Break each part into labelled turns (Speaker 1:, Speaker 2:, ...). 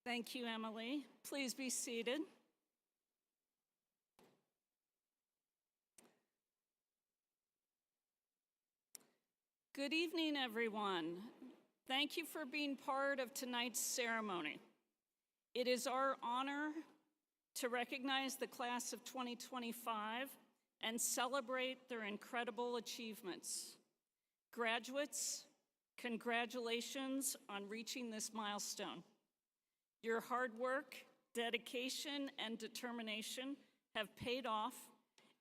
Speaker 1: Thank you, Emily. Please be seated. Good evening, everyone. Thank you for being part of tonight's ceremony. It is our honor to recognize the class of 2025 and celebrate their incredible achievements. Graduates, congratulations on reaching this milestone. Your hard work, dedication, and determination have paid off,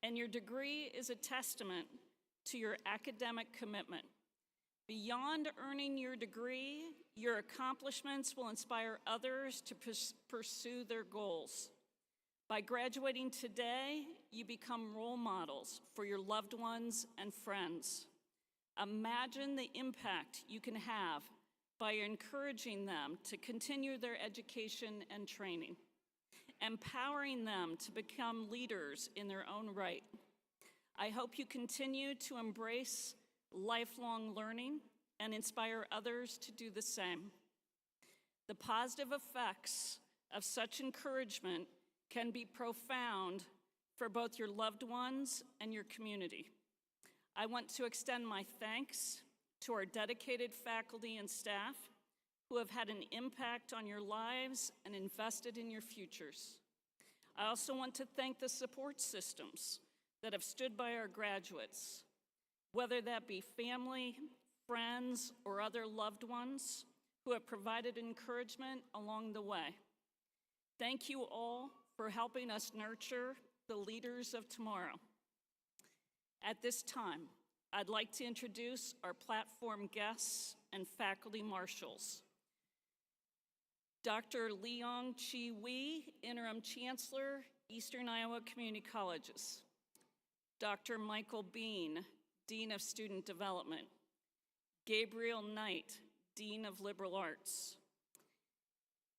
Speaker 1: and your degree is a testament to your academic commitment. Beyond earning your degree, your accomplishments will inspire others to pursue their goals. By graduating today, you become role models for your loved ones and friends. Imagine the impact you can have by encouraging them to continue their education and training, empowering them to become leaders in their own right. I hope you continue to embrace lifelong learning and inspire others to do the same. The positive effects of such encouragement can be profound for both your loved ones and your community. I want to extend my thanks to our dedicated faculty and staff who have had an impact on your lives and invested in your futures. I also want to thank the support systems that have stood by our graduates, whether that be family, friends, or other loved ones who have provided encouragement along the way. Thank you all for helping us nurture the leaders of tomorrow. At this time, I'd like to introduce our platform guests and faculty marshals. Dr. Leong Chi Wee, Interim Chancellor, Eastern Iowa Community Colleges. Dr. Michael Bean, Dean of Student Development. Gabriel Knight, Dean of Liberal Arts.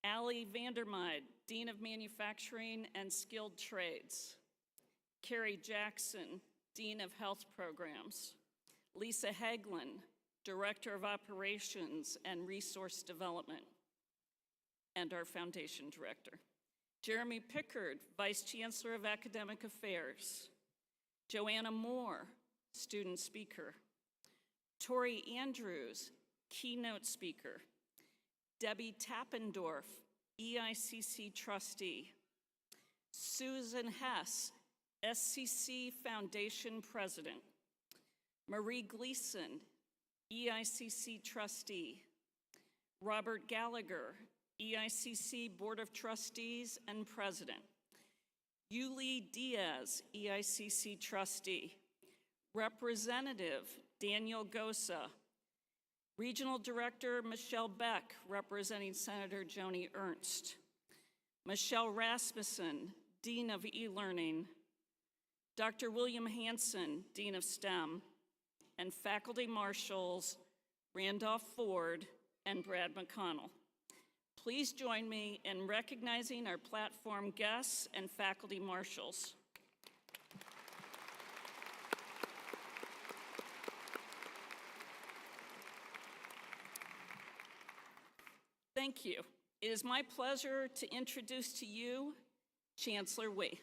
Speaker 1: Allie Vandermeide, Dean of Manufacturing and Skilled Trades. Carrie Jackson, Dean of Health Programs. Lisa Hagelin, Director of Operations and Resource Development, and our Foundation Director. Jeremy Pickard, Vice Chancellor of Academic Affairs. Joanna Moore, Student Speaker. Tori Andrews, Keynote Speaker. Debbie Tappendorf, EICC Trustee. Susan Hess, SCC Foundation President. Marie Gleason, EICC Trustee. Robert Gallagher, EICC Board of Trustees and President. Yuli Diaz, EICC Trustee. Representative Daniel Gosa. Regional Director Michelle Beck, representing Senator Joni Ernst. Michelle Rasmussen, Dean of E-Learning. Dr. William Hanson, Dean of STEM. And faculty marshals Randolph Ford and Brad McConnell. Please join me in recognizing our platform guests and faculty marshals. Thank you. It is my pleasure to introduce to you Chancellor Wee.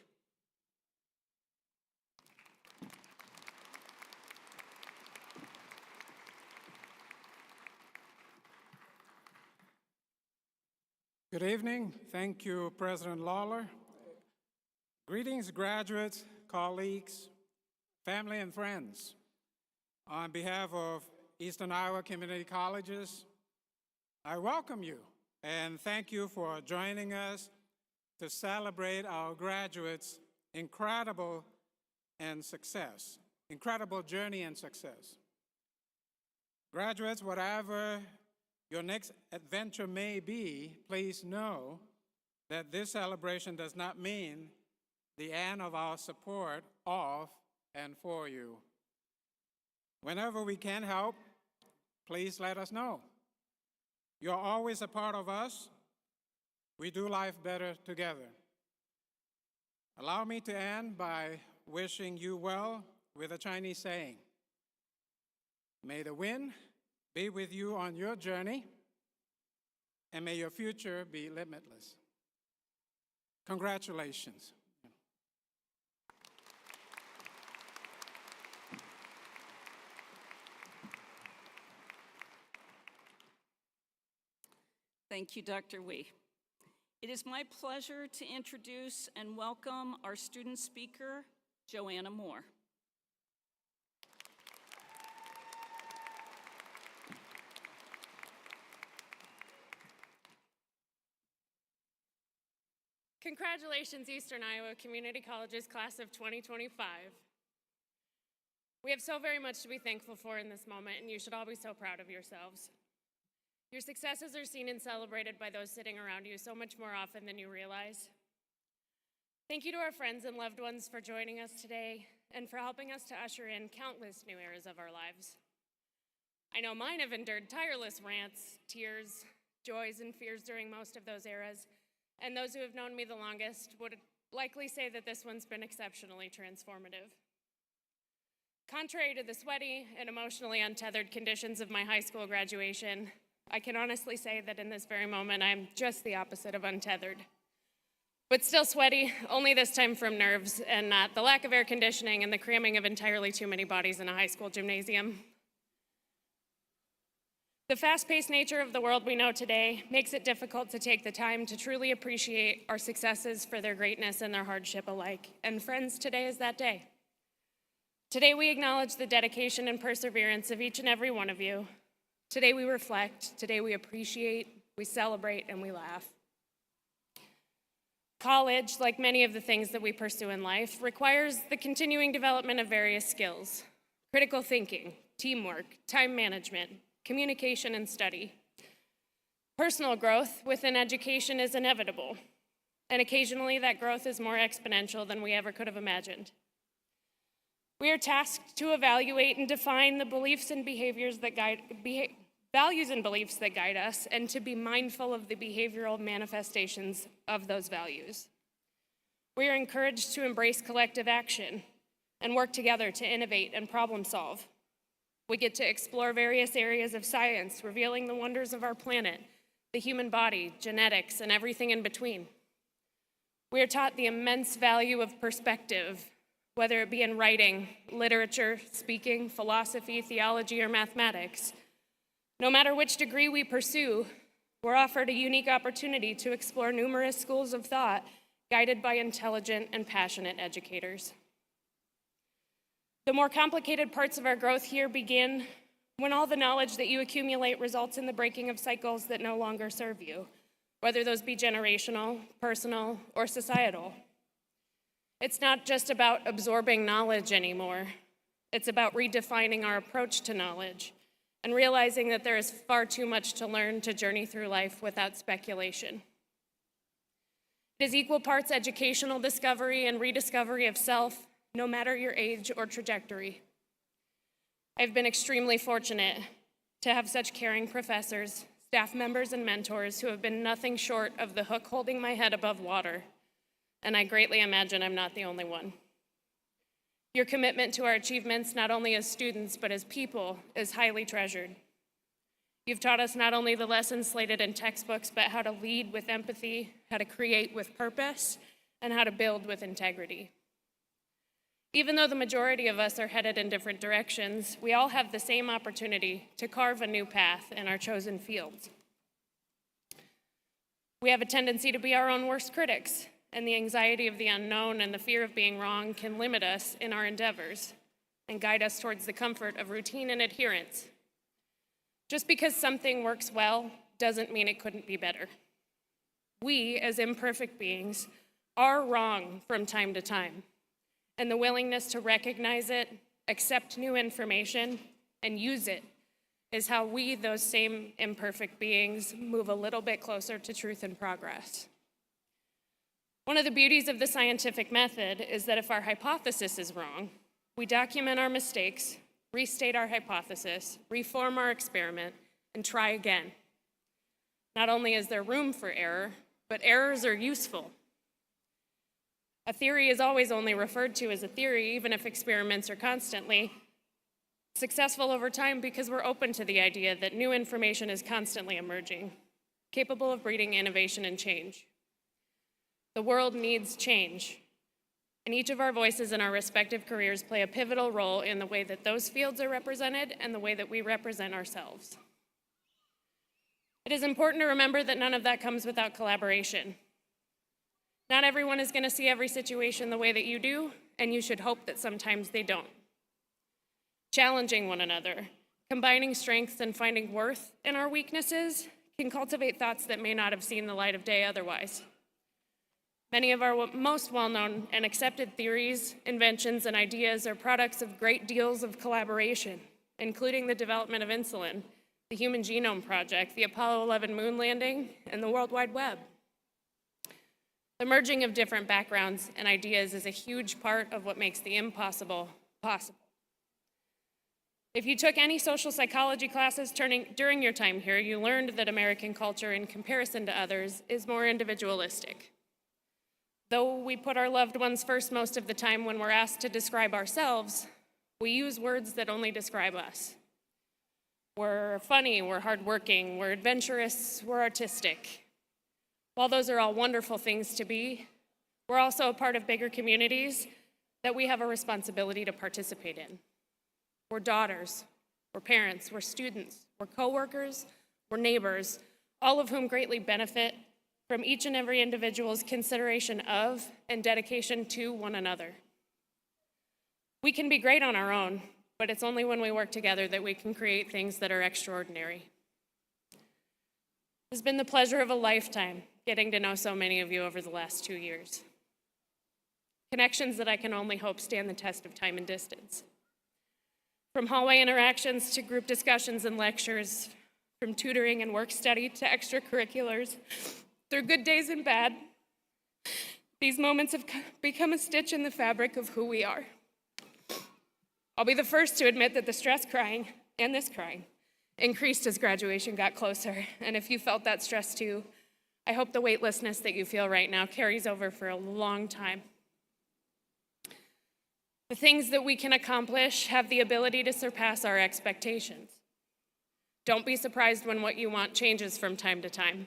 Speaker 2: Good evening. Thank you, President Lawler. Greetings, graduates, colleagues, family, and friends. On behalf of Eastern Iowa Community Colleges, I welcome you and thank you for joining us to celebrate our graduates' incredible journey and success. Graduates, whatever your next adventure may be, please know that this celebration does not mean the end of our support of and for you. Whenever we can help, please let us know. You're always a part of us. We do life better together. Allow me to end by wishing you well with a Chinese saying. May the wind be with you on your journey. and may your future be limitless. Congratulations.
Speaker 1: Thank you, Dr. Wee. It is my pleasure to introduce and welcome our student speaker, Joanna Moore.
Speaker 3: Congratulations, Eastern Iowa Community College's class of 2025. We have so very much to be thankful for in this moment, and you should all be so proud of yourselves. Your successes are seen and celebrated by those sitting around you so much more often than you realize. Thank you to our friends and loved ones for joining us today and for helping us to usher in countless new eras of our lives. I know mine have endured tireless rants, tears, joys, and fears during most of those eras, and those who have known me the longest would likely say that this one's been exceptionally transformative. Contrary to the sweaty and emotionally untethered conditions of my high school graduation, I can honestly say that in this very moment, I'm just the opposite of untethered. But still sweaty, only this time from nerves and not the lack of air conditioning and the cramming of entirely too many bodies in a high school gymnasium. The fast-paced nature of the world we know today makes it difficult to take the time to truly appreciate our successes for their greatness and their hardship alike. And friends, today is that day. Today we acknowledge the dedication and perseverance of each and every one of you. Today we reflect, today we appreciate, we celebrate, and we laugh. College, like many of the things that we pursue in life, requires the continuing development of various skills: critical thinking, teamwork, time management, communication, and study. Personal growth within education is inevitable, and occasionally that growth is more exponential than we ever could have imagined. We are tasked to evaluate and define the beliefs and behaviors that values and beliefs that guide us, and to be mindful of the behavioral manifestations of those values. We are encouraged to embrace collective action and work together to innovate and problem solve. We get to explore various areas of science, revealing the wonders of our planet, the human body, genetics, and everything in between. We are taught the immense value of perspective, whether it be in writing, literature, speaking, philosophy, theology, or mathematics. No matter which degree we pursue, we're offered a unique opportunity to explore numerous schools of thought guided by intelligent and passionate educators. The more complicated parts of our growth here begin when all the knowledge that you accumulate results in the breaking of cycles that no longer serve you, whether those be generational, personal, or societal. It's not just about absorbing knowledge anymore. It's about redefining our approach to knowledge and realizing that there is far too much to learn to journey through life without speculation. It is equal parts educational discovery and rediscovery of self, no matter your age or trajectory. I've been extremely fortunate to have such caring professors, staff members, and mentors who have been nothing short of the hook holding my head above water, and I greatly imagine I'm not the only one. Your commitment to our achievements, not only as students, but as people, is highly treasured. You've taught us not only the lessons slated in textbooks, but how to lead with empathy, how to create with purpose, and how to build with integrity. Even though the majority of us are headed in different directions, we all have the same opportunity to carve a new path in our chosen fields. We have a tendency to be our own worst critics, and the anxiety of the unknown and the fear of being wrong can limit us in our endeavors and guide us towards the comfort of routine and adherence. Just because something works well doesn't mean it couldn't be better. We, as imperfect beings, are wrong from time to time, and the willingness to recognize it, accept new information, and use it is how we, those same imperfect beings, move a little bit closer to truth and progress. One of the beauties of the scientific method is that if our hypothesis is wrong, we document our mistakes, restate our hypothesis, reform our experiment, and try again. Not only is there room for error, but errors are useful. A theory is always only referred to as a theory, even if experiments are constantly successful over time, because we're open to the idea that new information is constantly emerging. capable of breeding innovation and change. The world needs change, and each of our voices in our respective careers play a pivotal role in the way that those fields are represented and the way that we represent ourselves. It is important to remember that none of that comes without collaboration. Not everyone is going to see every situation the way that you do, and you should hope that sometimes they don't. Challenging one another, combining strengths, and finding worth in our weaknesses can cultivate thoughts that may not have seen the light of day otherwise. Many of our most well-known and accepted theories, inventions, and ideas are products of great deals of collaboration, including the development of insulin, the Human Genome Project, the Apollo 11 moon landing, and the World Wide Web. The merging of different backgrounds and ideas is a huge part of what makes the impossible possible. If you took any social psychology classes during your time here, you learned that American culture, in comparison to others, is more individualistic. Though we put our loved ones first most of the time when we're asked to describe ourselves, we use words that only describe us. We're funny, we're hardworking, we're adventurous, we're artistic. While those are all wonderful things to be, we're also a part of bigger communities that we have a responsibility to participate in. We're daughters, we're parents, we're students, we're coworkers, we're neighbors, all of whom greatly benefit from each and every individual's consideration of and dedication to one another. We can be great on our own, but it's only when we work together that we can create things that are extraordinary. It's been the pleasure of a lifetime getting to know so many of you over the last 2 years. Connections that I can only hope stand the test of time and distance. From hallway interactions to group discussions and lectures, from tutoring and work study to extracurriculars, through good days and bad, these moments have become a stitch in the fabric of who we are. I'll be the first to admit that the stress crying, and this crying, increased as graduation got closer. And if you felt that stress too, I hope the weightlessness that you feel right now carries over for a long time. The things that we can accomplish have the ability to surpass our expectations. Don't be surprised when what you want changes from time to time.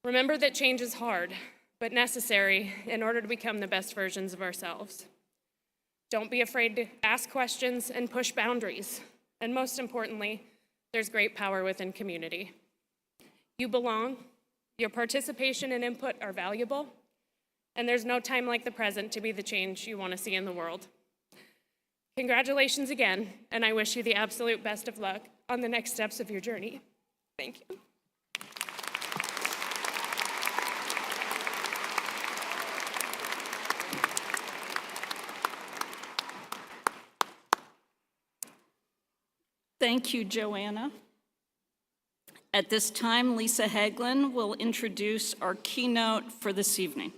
Speaker 3: Remember that change is hard, but necessary in order to become the best versions of ourselves. Don't be afraid to ask questions and push boundaries. And most importantly, there's great power within community. You belong, your participation and input are valuable, and there's no time like the present to be the change you want to see in the world. Congratulations again, and I wish you the absolute best of luck on the next steps of your journey. Thank you.
Speaker 1: Thank you, Joanna. At this time, Lisa Haglin will introduce our keynote for this evening.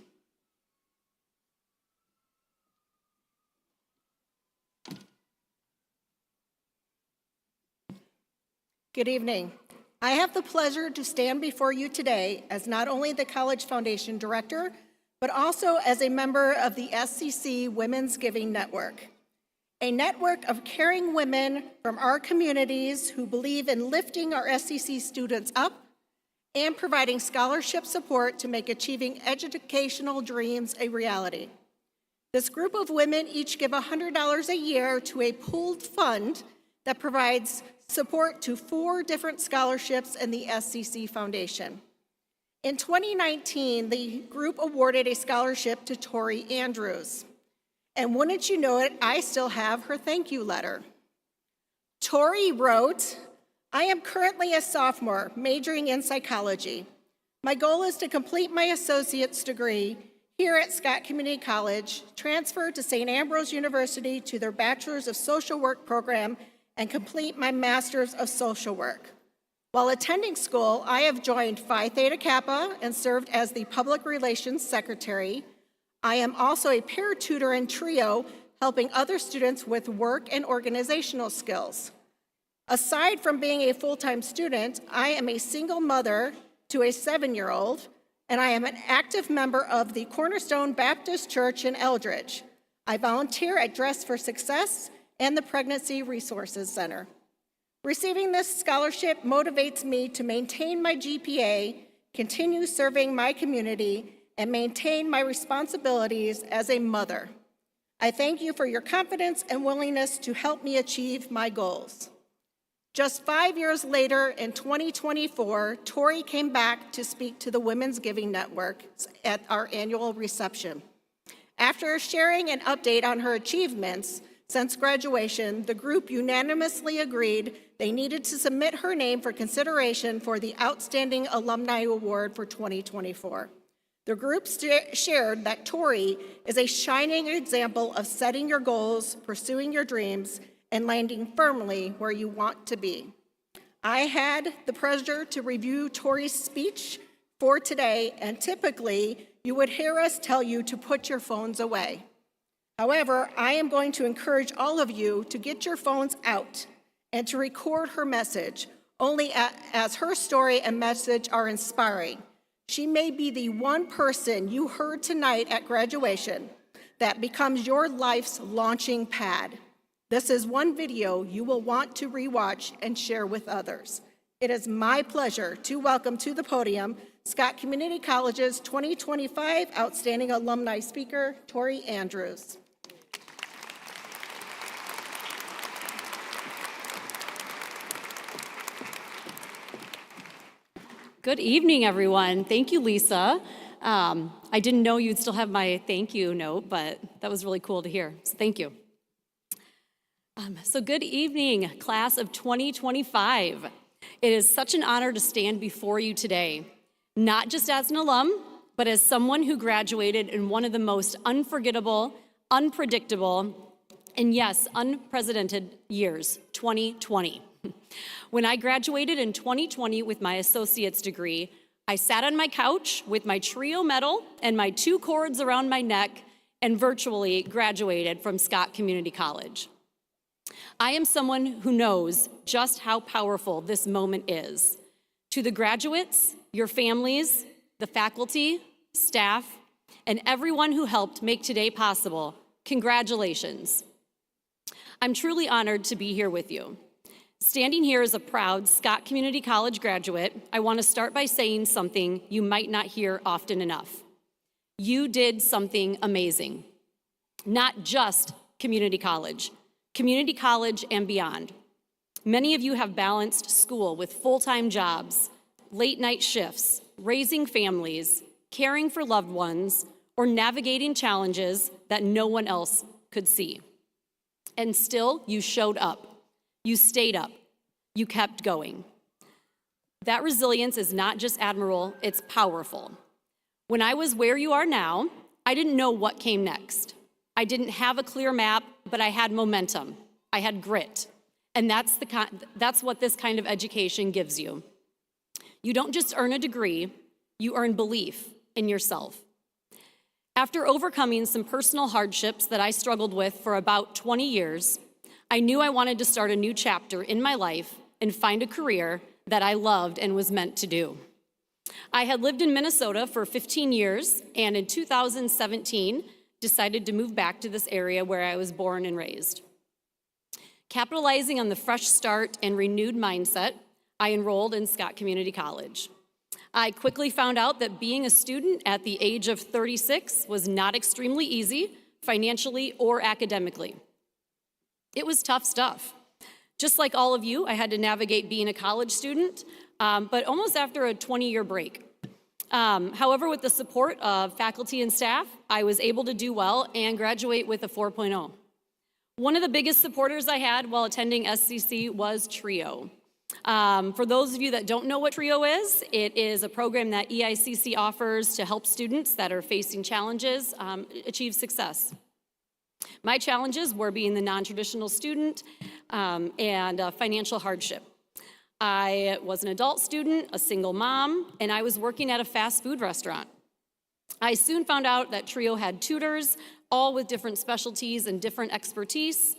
Speaker 4: Good evening. I have the pleasure to stand before you today as not only the College Foundation Director, but also as a member of the SCC Women's Giving Network, a network of caring women from our communities who believe in lifting our SCC students up and providing scholarship support to make achieving educational dreams a reality. This group of women each give $100 a year to a pooled fund that provides support to 4 different scholarships in the SCC Foundation. In 2019, the group awarded a scholarship to Tori Andrews. And wouldn't you know it, I still have her thank you letter. Tori wrote, "I am currently a sophomore majoring in psychology. My goal is to complete my associate's degree here at Scott Community College, transfer to St. Ambrose University to their Bachelor's of Social Work program, and complete my Master's of Social Work. While attending school, I have joined Phi Theta Kappa and served as the Public Relations Secretary. I am also a peer tutor in TRIO, helping other students with work and organizational skills. Aside from being a full-time student, I am a single mother to a 7-year-old, and I am an active member of the Cornerstone Baptist Church in Eldridge. I volunteer at Dress for Success and the Pregnancy Resources Center. Receiving this scholarship motivates me to maintain my GPA, continue serving my community, and maintain my responsibilities as a mother. I thank you for your confidence and willingness to help me achieve my goals. Just 5 years later, in 2024, Tori came back to speak to the Women's Giving Network at our annual reception. After sharing an update on her achievements since graduation, the group unanimously agreed they needed to submit her name for consideration for the Outstanding Alumni Award for 2024. The group shared that Tori is a shining example of setting your goals, pursuing your dreams, and landing firmly where you want to be. I had the pleasure to review Tori's speech for today, and typically you would hear us tell you to put your phones away. However, I am going to encourage all of you to get your phones out and to record her message, only as her story and message are inspiring. She may be the one person you heard tonight at graduation that becomes your life's launching pad. This is one video you will want to rewatch and share with others. It is my pleasure to welcome to the podium Scott Community College's 2025 Outstanding Alumni Speaker, Tori Andrews.
Speaker 5: Good evening, everyone. Thank you, Lisa. I didn't know you'd still have my thank you note, but that was really cool to hear, so thank you. So good evening, class of 2025. It is such an honor to stand before you today, not just as an alum, but as someone who graduated in one of the most unforgettable, unpredictable, and yes, unprecedented years, 2020. When I graduated in 2020 with my associate's degree, I sat on my couch with my trio medal and my 2 cords around my neck and virtually graduated from Scott Community College. I am someone who knows just how powerful this moment is. To the graduates, your families, the faculty, staff, and everyone who helped make today possible, congratulations. I'm truly honored to be here with you. Standing here as a proud Scott Community College graduate, I want to start by saying something you might not hear often enough. You did something amazing. Not just community college and beyond. Many of you have balanced school with full-time jobs, late-night shifts, raising families, caring for loved ones, or navigating challenges that no one else could see. And still, you showed up. You stayed up. You kept going. That resilience is not just admirable, it's powerful. When I was where you are now, I didn't know what came next. I didn't have a clear map, but I had momentum. I had grit. And that's what this kind of education gives you. You don't just earn a degree, you earn belief in yourself. After overcoming some personal hardships that I struggled with for about 20 years, I knew I wanted to start a new chapter in my life and find a career that I loved and was meant to do. I had lived in Minnesota for 15 years, and in 2017, decided to move back to this area where I was born and raised. Capitalizing on the fresh start and renewed mindset, I enrolled in Scott Community College. I quickly found out that being a student at the age of 36 was not extremely easy, financially or academically. It was tough stuff. Just like all of you, I had to navigate being a college student, but almost after a 20-year break. However, with the support of faculty and staff, I was able to do well and graduate with a 4.0. One of the biggest supporters I had while attending SCC was TRIO. For those of you that don't know what TRIO is, it is a program that EICC offers to help students that are facing challenges achieve success. My challenges were being the non-traditional student and financial hardship. I was an adult student, a single mom, and I was working at a fast food restaurant. I soon found out that TRIO had tutors, all with different specialties and different expertise,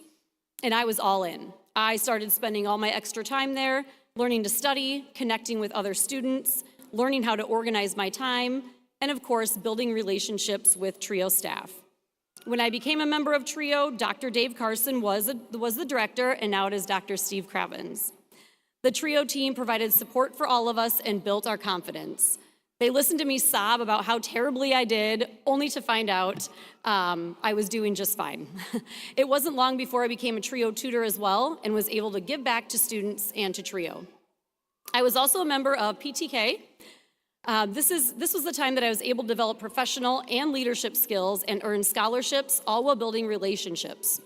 Speaker 5: and I was all in. I started spending all my extra time there, learning to study, connecting with other students, learning how to organize my time, and of course, building relationships with TRIO staff. When I became a member of TRIO, Dr. Dave Carson was the director, and now it is Dr. Steve Cravens. The TRIO team provided support for all of us and built our confidence. They listened to me sob about how terribly I did, only to find out I was doing just fine. It wasn't long before I became a TRIO tutor as well and was able to give back to students and to TRIO. I was also a member of PTK. This was the time that I was able to develop professional and leadership skills and earn scholarships, all while building relationships.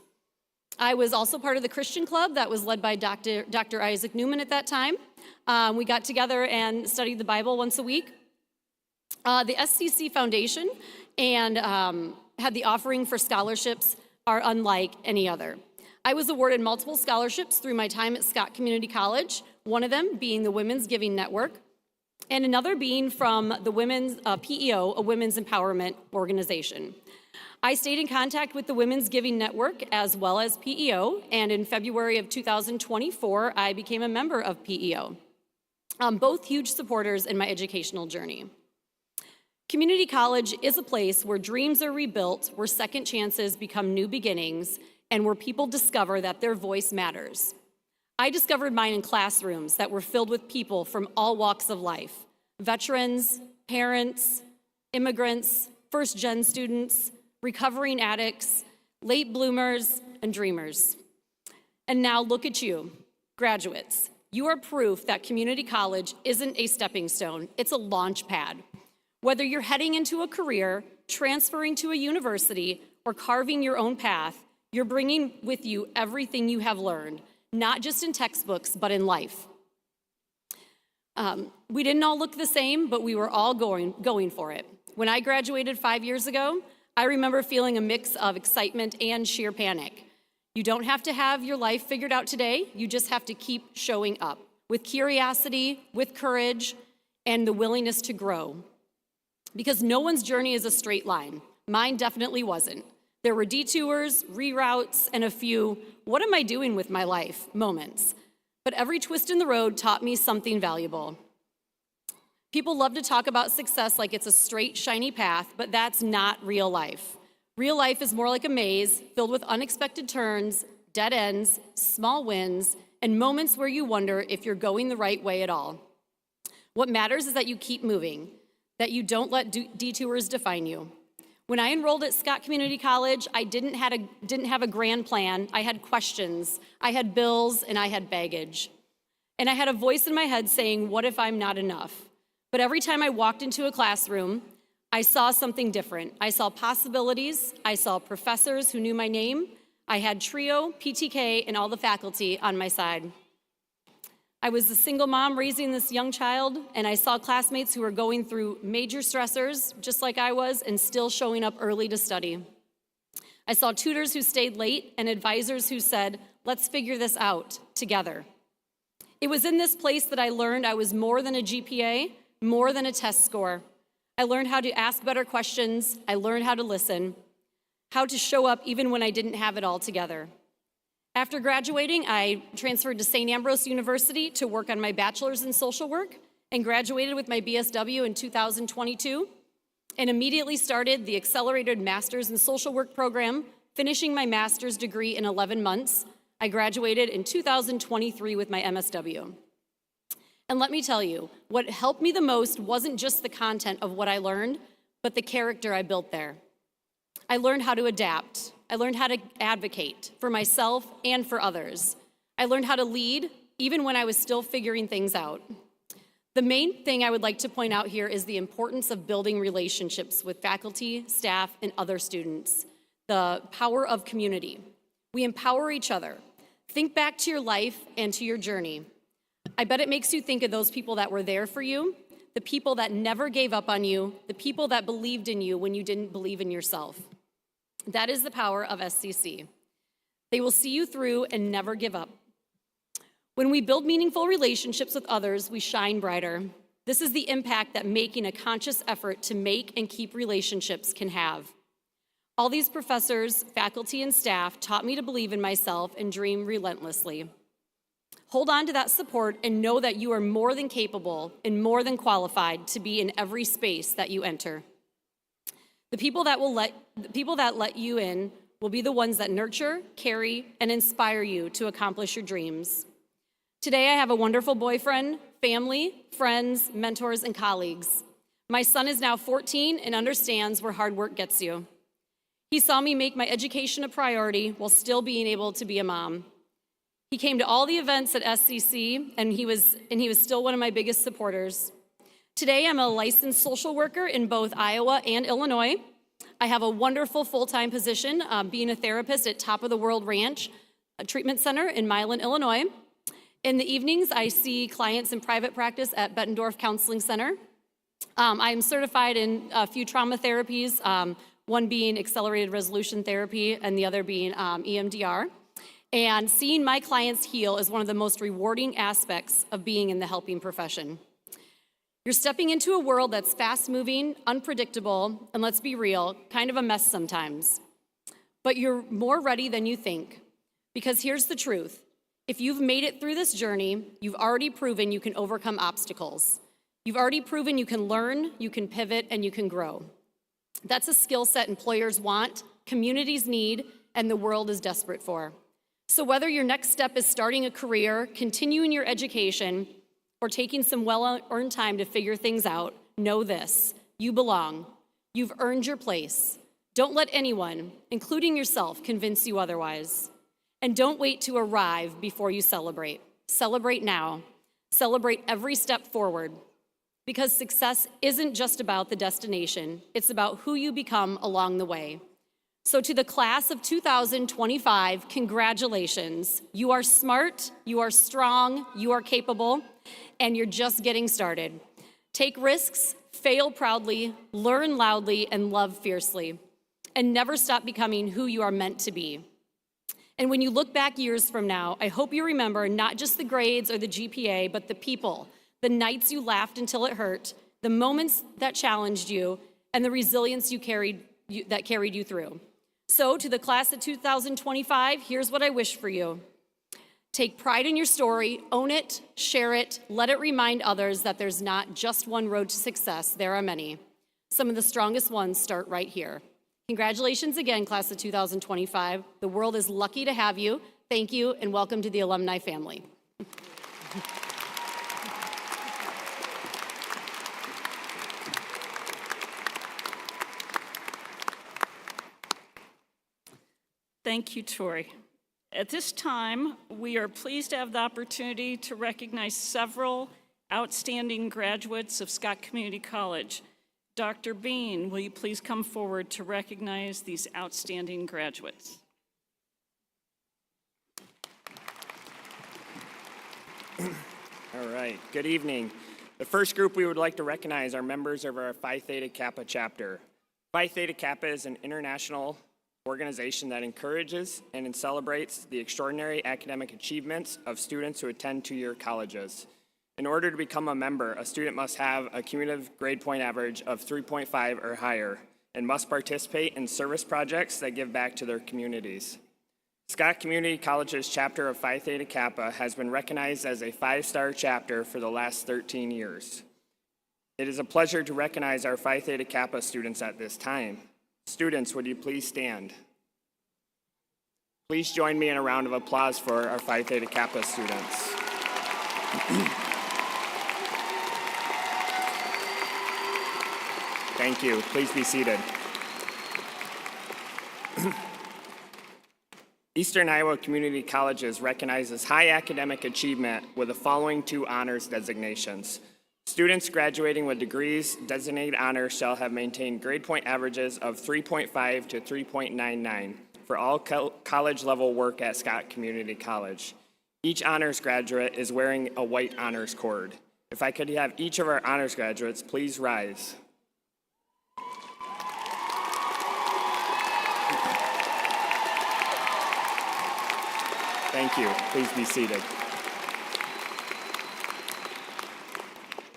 Speaker 5: I was also part of the Christian club that was led by Dr. Isaac Newman at that time. We got together and studied the Bible once a week. The SCC Foundation and had the offering for scholarships are unlike any other. I was awarded multiple scholarships through my time at Scott Community College, one of them being the Women's Giving Network, and another being from the Women's PEO, a women's empowerment organization. I stayed in contact with the Women's Giving Network as well as PEO, and in February of 2024, I became a member of PEO. Both huge supporters in my educational journey. Community college is a place where dreams are rebuilt, where second chances become new beginnings, and where people discover that their voice matters. I discovered mine in classrooms that were filled with people from all walks of life: veterans, parents, immigrants, first-gen students, recovering addicts, late bloomers, and dreamers. And now look at you, graduates. You are proof that community college isn't a stepping stone, it's a launch pad. Whether you're heading into a career, transferring to a university, or carving your own path, you're bringing with you everything you have learned, not just in textbooks, but in life. We didn't all look the same, but we were all going for it. When I graduated 5 years ago, I remember feeling a mix of excitement and sheer panic. You don't have to have your life figured out today, you just have to keep showing up with curiosity, with courage, and the willingness to grow. Because no one's journey is a straight line. Mine definitely wasn't. There were detours, reroutes, and a few, what am I doing with my life moments. But every twist in the road taught me something valuable. People love to talk about success like it's a straight, shiny path, but that's not real life. Real life is more like a maze filled with unexpected turns, dead ends, small wins, and moments where you wonder if you're going the right way at all. What matters is that you keep moving, that you don't let detours define you. When I enrolled at Scott Community College, I didn't have a grand plan. I had questions, I had bills, and I had baggage. And I had a voice in my head saying, what if I'm not enough? But every time I walked into a classroom, I saw something different. I saw possibilities, I saw professors who knew my name, I had TRIO, PTK, and all the faculty on my side. I was a single mom raising this young child, and I saw classmates who were going through major stressors, just like I was, and still showing up early to study. I saw tutors who stayed late and advisors who said, let's figure this out together. It was in this place that I learned I was more than a GPA, more than a test score. I learned how to ask better questions. I learned how to listen, how to show up even when I didn't have it all together. After graduating, I transferred to St. Ambrose University to work on my bachelor's in social work and graduated with my BSW in 2022 and immediately started the accelerated master's in social work program, finishing my master's degree in 11 months. I graduated in 2023 with my MSW. And let me tell you, what helped me the most wasn't just the content of what I learned, but the character I built there. I learned how to adapt. I learned how to advocate for myself and for others. I learned how to lead, even when I was still figuring things out. The main thing I would like to point out here is the importance of building relationships with faculty, staff, and other students. The power of community. We empower each other. Think back to your life and to your journey. I bet it makes you think of those people that were there for you, the people that never gave up on you, the people that believed in you when you didn't believe in yourself. That is the power of SCC. They will see you through and never give up. When we build meaningful relationships with others, we shine brighter. This is the impact that making a conscious effort to make and keep relationships can have. All these professors, faculty, and staff taught me to believe in myself and dream relentlessly. Hold on to that support and know that you are more than capable and more than qualified to be in every space that you enter. The people that let you in will be the ones that nurture, carry, and inspire you to accomplish your dreams. Today, I have a wonderful boyfriend, family, friends, mentors, and colleagues. My son is now 14 and understands where hard work gets you. He saw me make my education a priority while still being able to be a mom. He came to all the events at SCC, and he was still one of my biggest supporters. Today, I'm a licensed social worker in both Iowa and Illinois. I have a wonderful full-time position being a therapist at Top of the World Ranch, a treatment center in Milan, Illinois. In the evenings, I see clients in private practice at Bettendorf Counseling Center. I'm certified in a few trauma therapies, one being accelerated resolution therapy and the other being EMDR. And seeing my clients heal is one of the most rewarding aspects of being in the helping profession. You're stepping into a world that's fast-moving, unpredictable, and let's be real, kind of a mess sometimes. But you're more ready than you think, because here's the truth. If you've made it through this journey, you've already proven you can overcome obstacles. You've already proven you can learn, you can pivot, and you can grow. That's a skill set employers want, communities need, and the world is desperate for. So whether your next step is starting a career, continuing your education, or taking some well-earned time to figure things out, know this: you belong. You've earned your place. Don't let anyone, including yourself, convince you otherwise. And don't wait to arrive before you celebrate. Celebrate now. Celebrate every step forward. Because success isn't just about the destination, it's about who you become along the way. So to the class of 2025, congratulations. You are smart, you are strong, you are capable, and you're just getting started. Take risks, fail proudly, learn loudly, and love fiercely. And never stop becoming who you are meant to be. And when you look back years from now, I hope you remember not just the grades or the GPA, but the people, the nights you laughed until it hurt, the moments that challenged you, and the resilience that carried you through. So to the class of 2025, here's what I wish for you. Take pride in your story, own it, share it, let it remind others that there's not just one road to success, there are many. Some of the strongest ones start right here. Congratulations again, class of 2025. The world is lucky to have you. Thank you, and welcome to the alumni family.
Speaker 1: Thank you, Tori. At this time, we are pleased to have the opportunity to recognize several outstanding graduates of Scott Community College. Dr. Bean, will you please come forward to recognize these outstanding graduates?
Speaker 6: All right, good evening. The first group we would like to recognize are members of our Phi Theta Kappa chapter. Phi Theta Kappa is an international organization that encourages and celebrates the extraordinary academic achievements of students who attend two-year colleges. In order to become a member, a student must have a cumulative grade point average of 3.5 or higher and must participate in service projects that give back to their communities. Scott Community College's chapter of Phi Theta Kappa has been recognized as a 5-star chapter for the last 13 years. It is a pleasure to recognize our Phi Theta Kappa students at this time. Students, would you please stand? Please join me in a round of applause for our Phi Theta Kappa students. Thank you. Please be seated. Eastern Iowa Community Colleges recognizes high academic achievement with the following 2 honors designations. Students graduating with degrees designated honors shall have maintained grade point averages of 3.5 to 3.99 for all college-level work at Scott Community College. Each honors graduate is wearing a white honors cord. If I could have each of our honors graduates please rise. Thank you. Please be seated.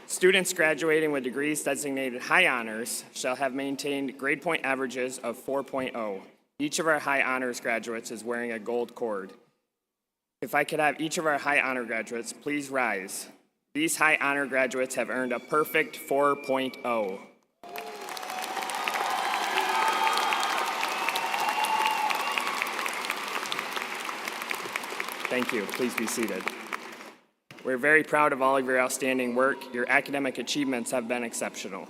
Speaker 6: Students graduating with degrees designated high honors shall have maintained grade point averages of 4.0. Each of our high honors graduates is wearing a gold cord. If I could have each of our high honor graduates please rise. These high honor graduates have earned a perfect 4.0. Thank you. Please be seated. We're very proud of all of your outstanding work. Your academic achievements have been exceptional.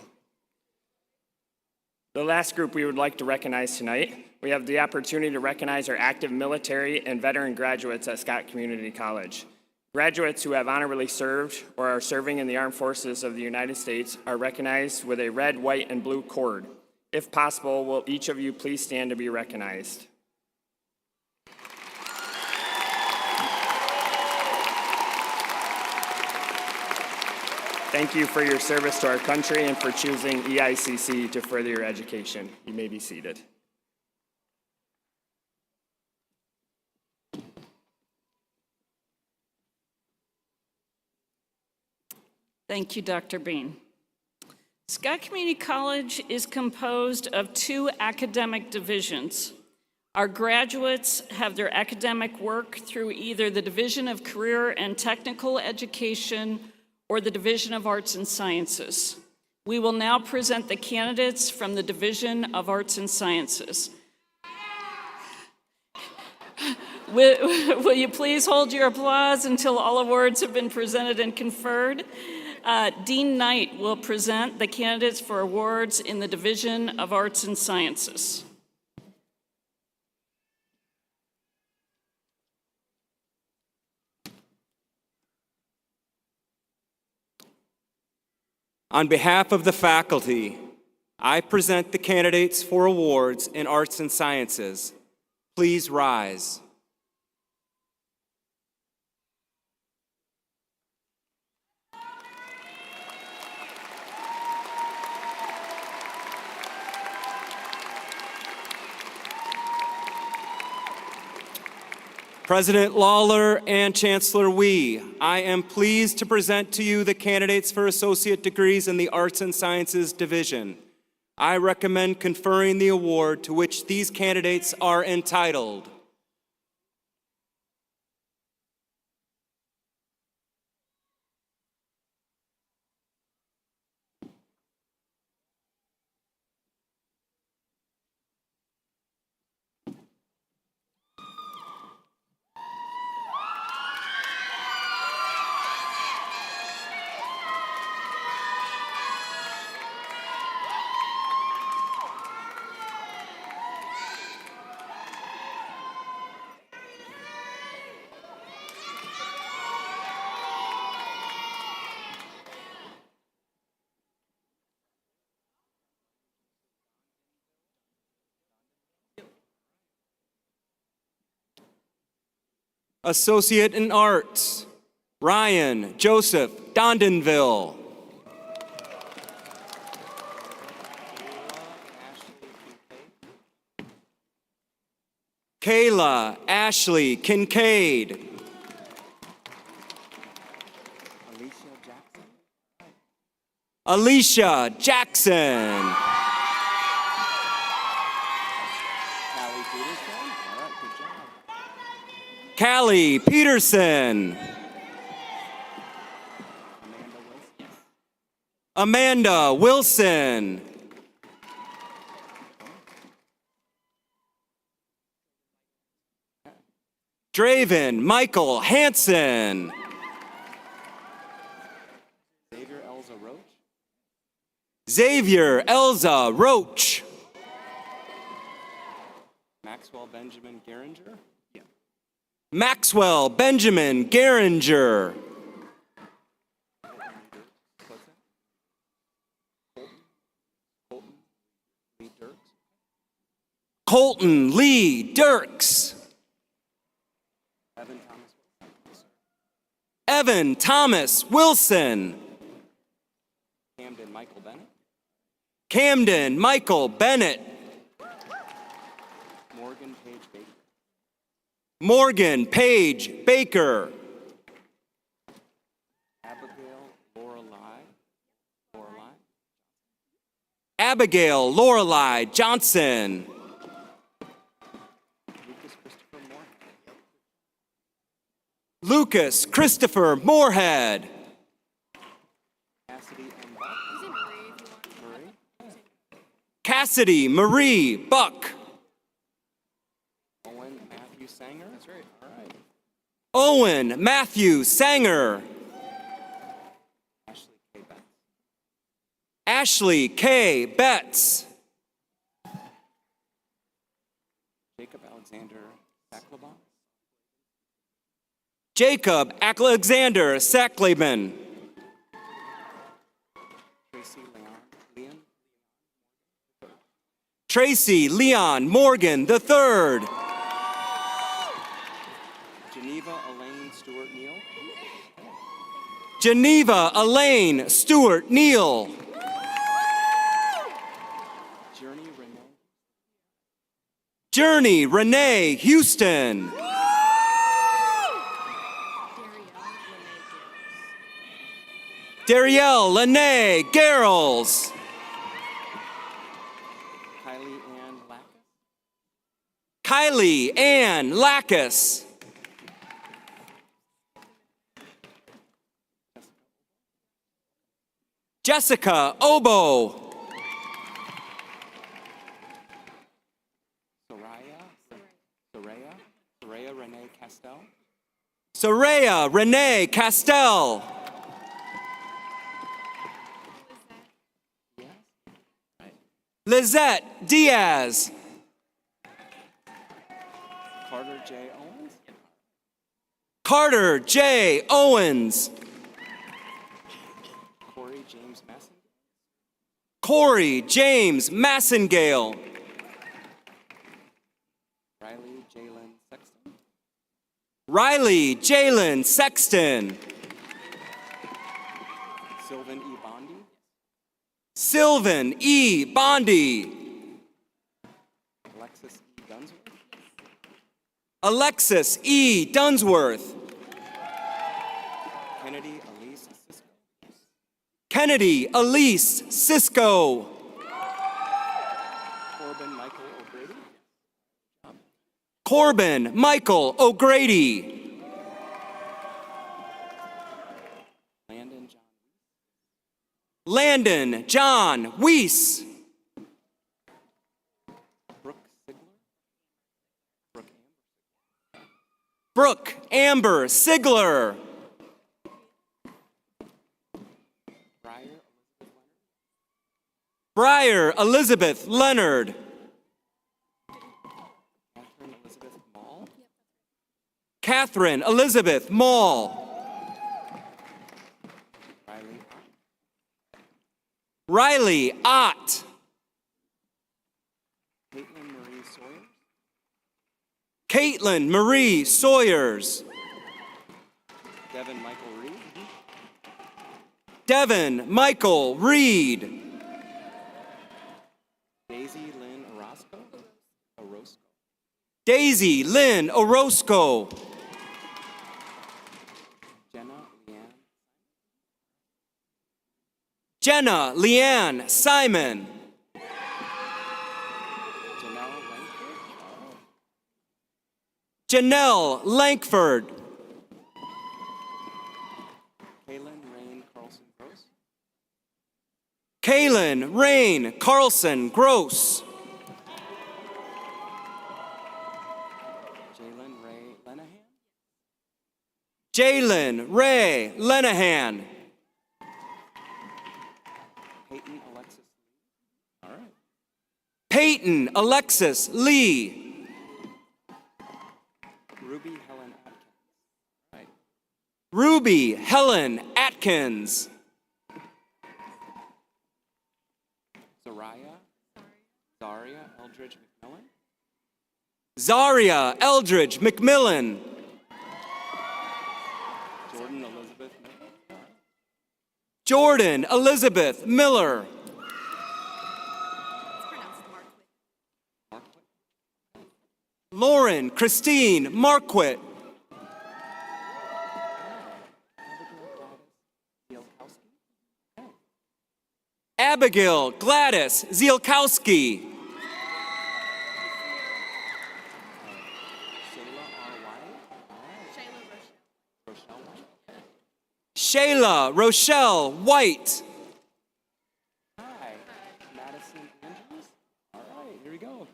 Speaker 6: The last group we would like to recognize tonight, we have the opportunity to recognize our active military and veteran graduates at Scott Community College. Graduates who have honorably served or are serving in the armed forces of the United States are recognized with a red, white, and blue cord. If possible, will each of you please stand to be recognized? Thank you for your service to our country and for choosing EICC to further your education. You may be seated.
Speaker 1: Thank you, Dr. Bean. Scott Community College is composed of 2 academic divisions. Our graduates have their academic work through either the Division of Career and Technical Education or the Division of Arts and Sciences. We will now present the candidates from the Division of Arts and Sciences. Will you please hold your applause until all awards have been presented and conferred? Dean Knight will present the candidates for awards in the Division of Arts and Sciences.
Speaker 7: On behalf of the faculty, I present the candidates for awards in Arts and Sciences. Please rise. President Lawler and Chancellor Wee, I am pleased to present to you the candidates for associate degrees in the Arts and Sciences Division. I recommend conferring the award to which these candidates are entitled. Associate in Arts, Ryan Joseph Dondonville. Kayla Ashley Kincaid. Alicia Jackson. Callie Peterson. Amanda Wilson. Draven Michael Hansen. Xavier Elza Roach. Maxwell Benjamin Geringer. Maxwell Benjamin Geringer. Colton Lee Dirks. Evan Thomas Wilson. Camden Michael Bennett. Camden Michael Bennett. Morgan Page Baker. Abigail Lorelei Johnson. Lucas Christopher Moorhead. Cassidy Marie Buck. Owen Matthew Sanger. Ashley K. Betts. Jacob Alexander Sackleben. Jacob Alexander Sackleben. Tracy Leon Morgan III. Geneva Elaine Stewart Neal. Geneva Elaine Stewart Neal. Journey Renee Houston. Darielle Lene Garrels. Kylie Ann Lackus. Jessica Obo. Soraya Renee Castell. Soraya Renee Castell. Lizette Diaz. Carter J. Owens. Carter J. Owens. Corey James Massengale. Corey James Massengale. Riley Jalen Sexton. Riley Jalen Sexton. Sylvan E. Bondi. Sylvan E. Bondi. Alexis E. Dunsworth. Alexis E. Dunsworth. Kennedy Elise Cisco. Kennedy Elise Cisco. Corbin Michael O'Grady. Corbin Michael O'Grady. Landon John Weiss. Brooke Amber Sigler. Briar Elizabeth Leonard. Catherine Elizabeth Mall. Riley Ott. Caitlin Marie Sawyers. Caitlin Marie Sawyers. Devin Michael Reed. Devin Michael Reed. Daisy Lynn Orozco. Daisy Lynn Orozco. Jenna Leanne Simon. Janelle Lankford. Kaylin Rain Carlson Gross. Kaylin Rain Carlson Gross. Jalen Ray Lenahan. Jalen Ray Lenahan. Peyton Alexis Lee. All right. Peyton Alexis Lee. Ruby Helen Atkins. Right. Ruby Helen Atkins. Zaria Eldridge McMillan. Zaria Eldridge McMillan. Jordan Elizabeth Miller. Jordan Elizabeth Miller. Lauren Christine Marquette. Abigail Gladys Zielkowski. Shayla Rochelle White. Hi. Madison Andrews. All right, here we go.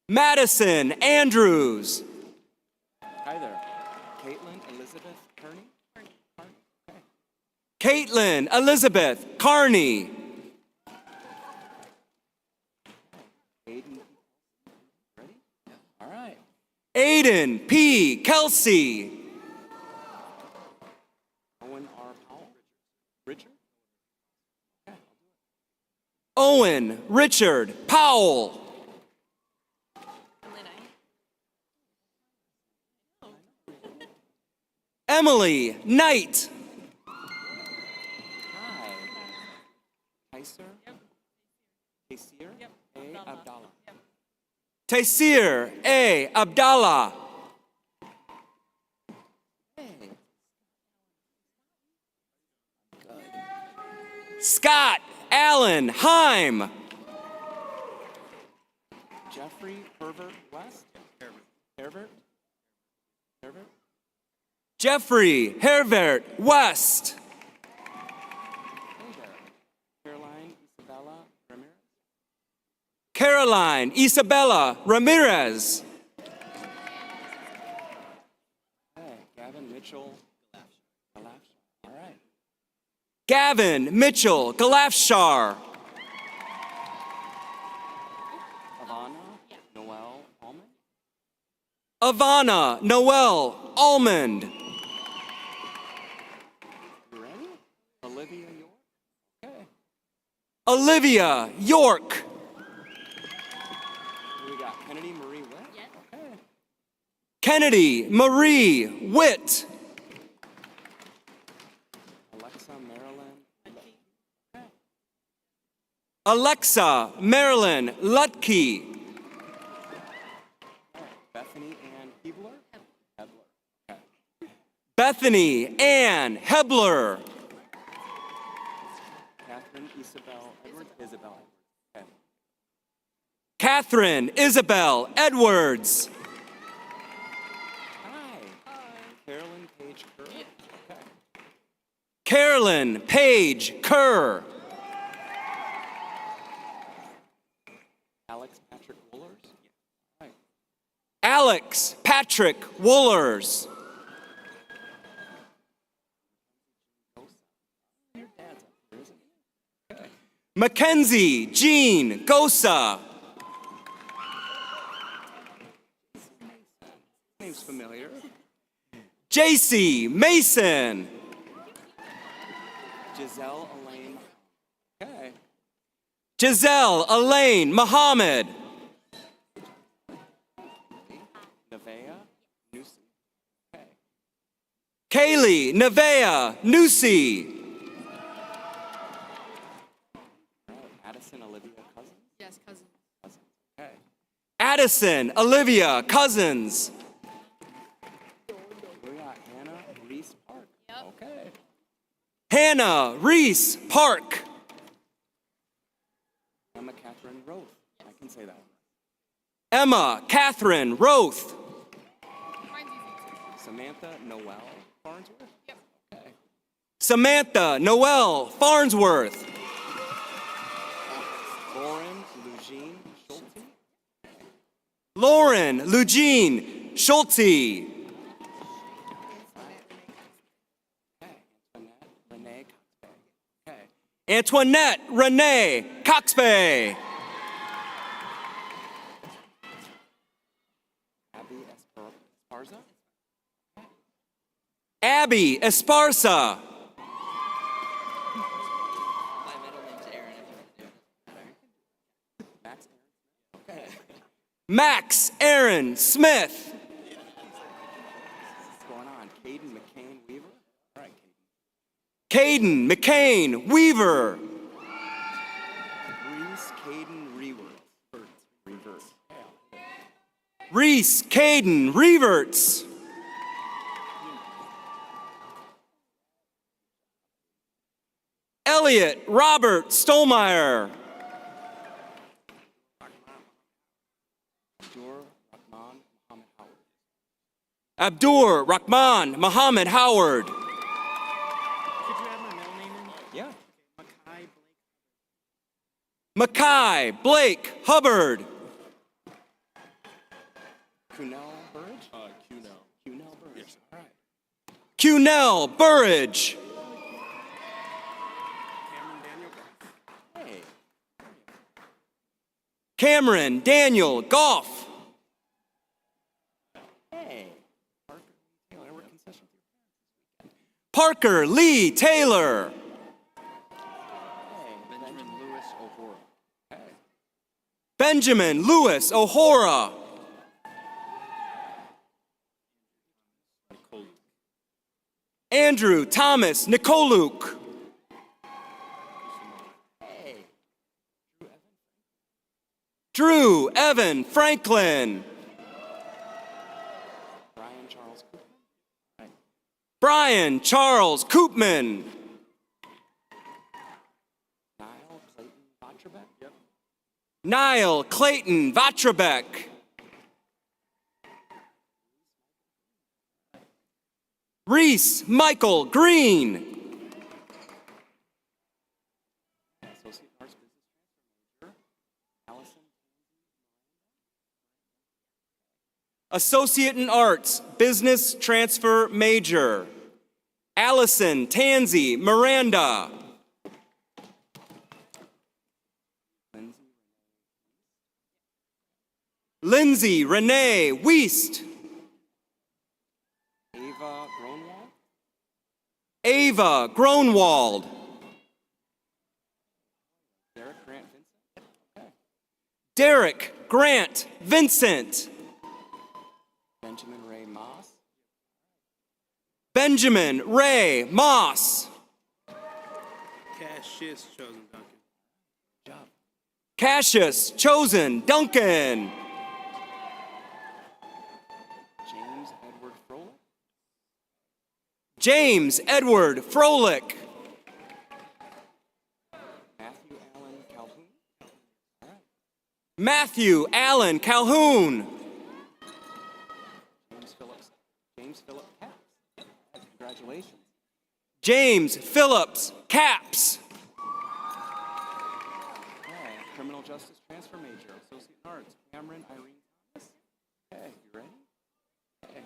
Speaker 7: Madison Andrews. Hi there. Caitlin Elizabeth Kearney. Okay. Caitlin Elizabeth Carney. Aiden, ready? All right. Aiden P. Kelsey. Owen R. Powell. Richard? Okay. Owen Richard Powell. Emily Knight. Hi. Tyser? Taysir A. Abdallah. Taysir A. Abdallah. Hey. Scott Allen Heim. Jeffrey Herbert West. Herbert. Herbert. Jeffrey Herbert West. Caroline Isabella Ramirez. Caroline Isabella Ramirez. Hey, Gavin Mitchell Galafshar. All right. Gavin Mitchell Galafshar. Ivana Noel Almond. Ivana Noel Almond. You ready? Olivia York. Okay. Olivia York. We got Kennedy Marie Witt. Okay. Kennedy Marie Witt. Alexa Marilyn. Okay. Alexa Marilyn Lutke. Bethany Ann Hebler. Hebler. Okay. Bethany Ann Hebler. Catherine Isabel Edwards. Isabel. Okay. Catherine Isabel Edwards. Hi. Carolyn Page Kerr. Okay. Carolyn Page Kerr. Alex Patrick Woolers. Right. Alex Patrick Woolers. Your dad's up here, isn't he? Okay. Mackenzie Jean Gosa. Name's familiar. JC Mason. Giselle Elaine. Okay. Giselle Elaine Muhammad. Nevaeh Nusi. Okay. Kaylee Nevaeh Nusi. Addison Olivia Cousins.
Speaker 3: Yes, cousin.
Speaker 7: Okay. Addison Olivia Cousins. We got Hannah Reese Park. Yep. Okay. Hannah Reese Park. Emma Catherine Roth. I can say that. Emma Catherine Roth. Samantha Noel Farnsworth. Yep. Okay. Samantha Noel Farnsworth. Lauren Lugene Schulte. Lauren Lugene Schulte. Antoinette Renee Coxbay. Abby Esparza. Abby Esparza.
Speaker 8: My middle name's Aaron.
Speaker 7: Max Aaron Smith. What's going on? Caden McCain Weaver. All right, Caden. Caden McCain Weaver. Reese Caden Reverts. Reese Caden Reverts. Elliot Robert Stolmeyer. Abdur Rahman Muhammad Howard.
Speaker 9: Could you add my middle name in?
Speaker 7: Yeah.
Speaker 9: Mackay Blake.
Speaker 7: Mackay Blake Hubbard. Cunell Burridge? Cunell Burridge. Yes. All right. Cunell Burridge.
Speaker 9: Cameron Daniel.
Speaker 7: Hey. Cameron Daniel Goff. Parker Lee Taylor. Benjamin Lewis O'Hora. Andrew Thomas Nikoluk. Drew Evan Franklin. Brian Charles Koopman. Niall Clayton Vatrabek. Reese Michael Green. Associate in Arts, Business Transfer Major, Allison Tansy Miranda. Lindsay Renee Wiest. Ava Gronwald. Derek Grant Vincent. Benjamin Ray Moss.
Speaker 9: Cassius Chosen Duncan.
Speaker 7: Cassius Chosen Duncan. James Edward Froelich. Matthew Allen Calhoun. James Phillips Caps.
Speaker 10: Criminal Justice Transfer Major, Associate in Arts, Cameron Irene Thomas. Okay, you ready? Okay.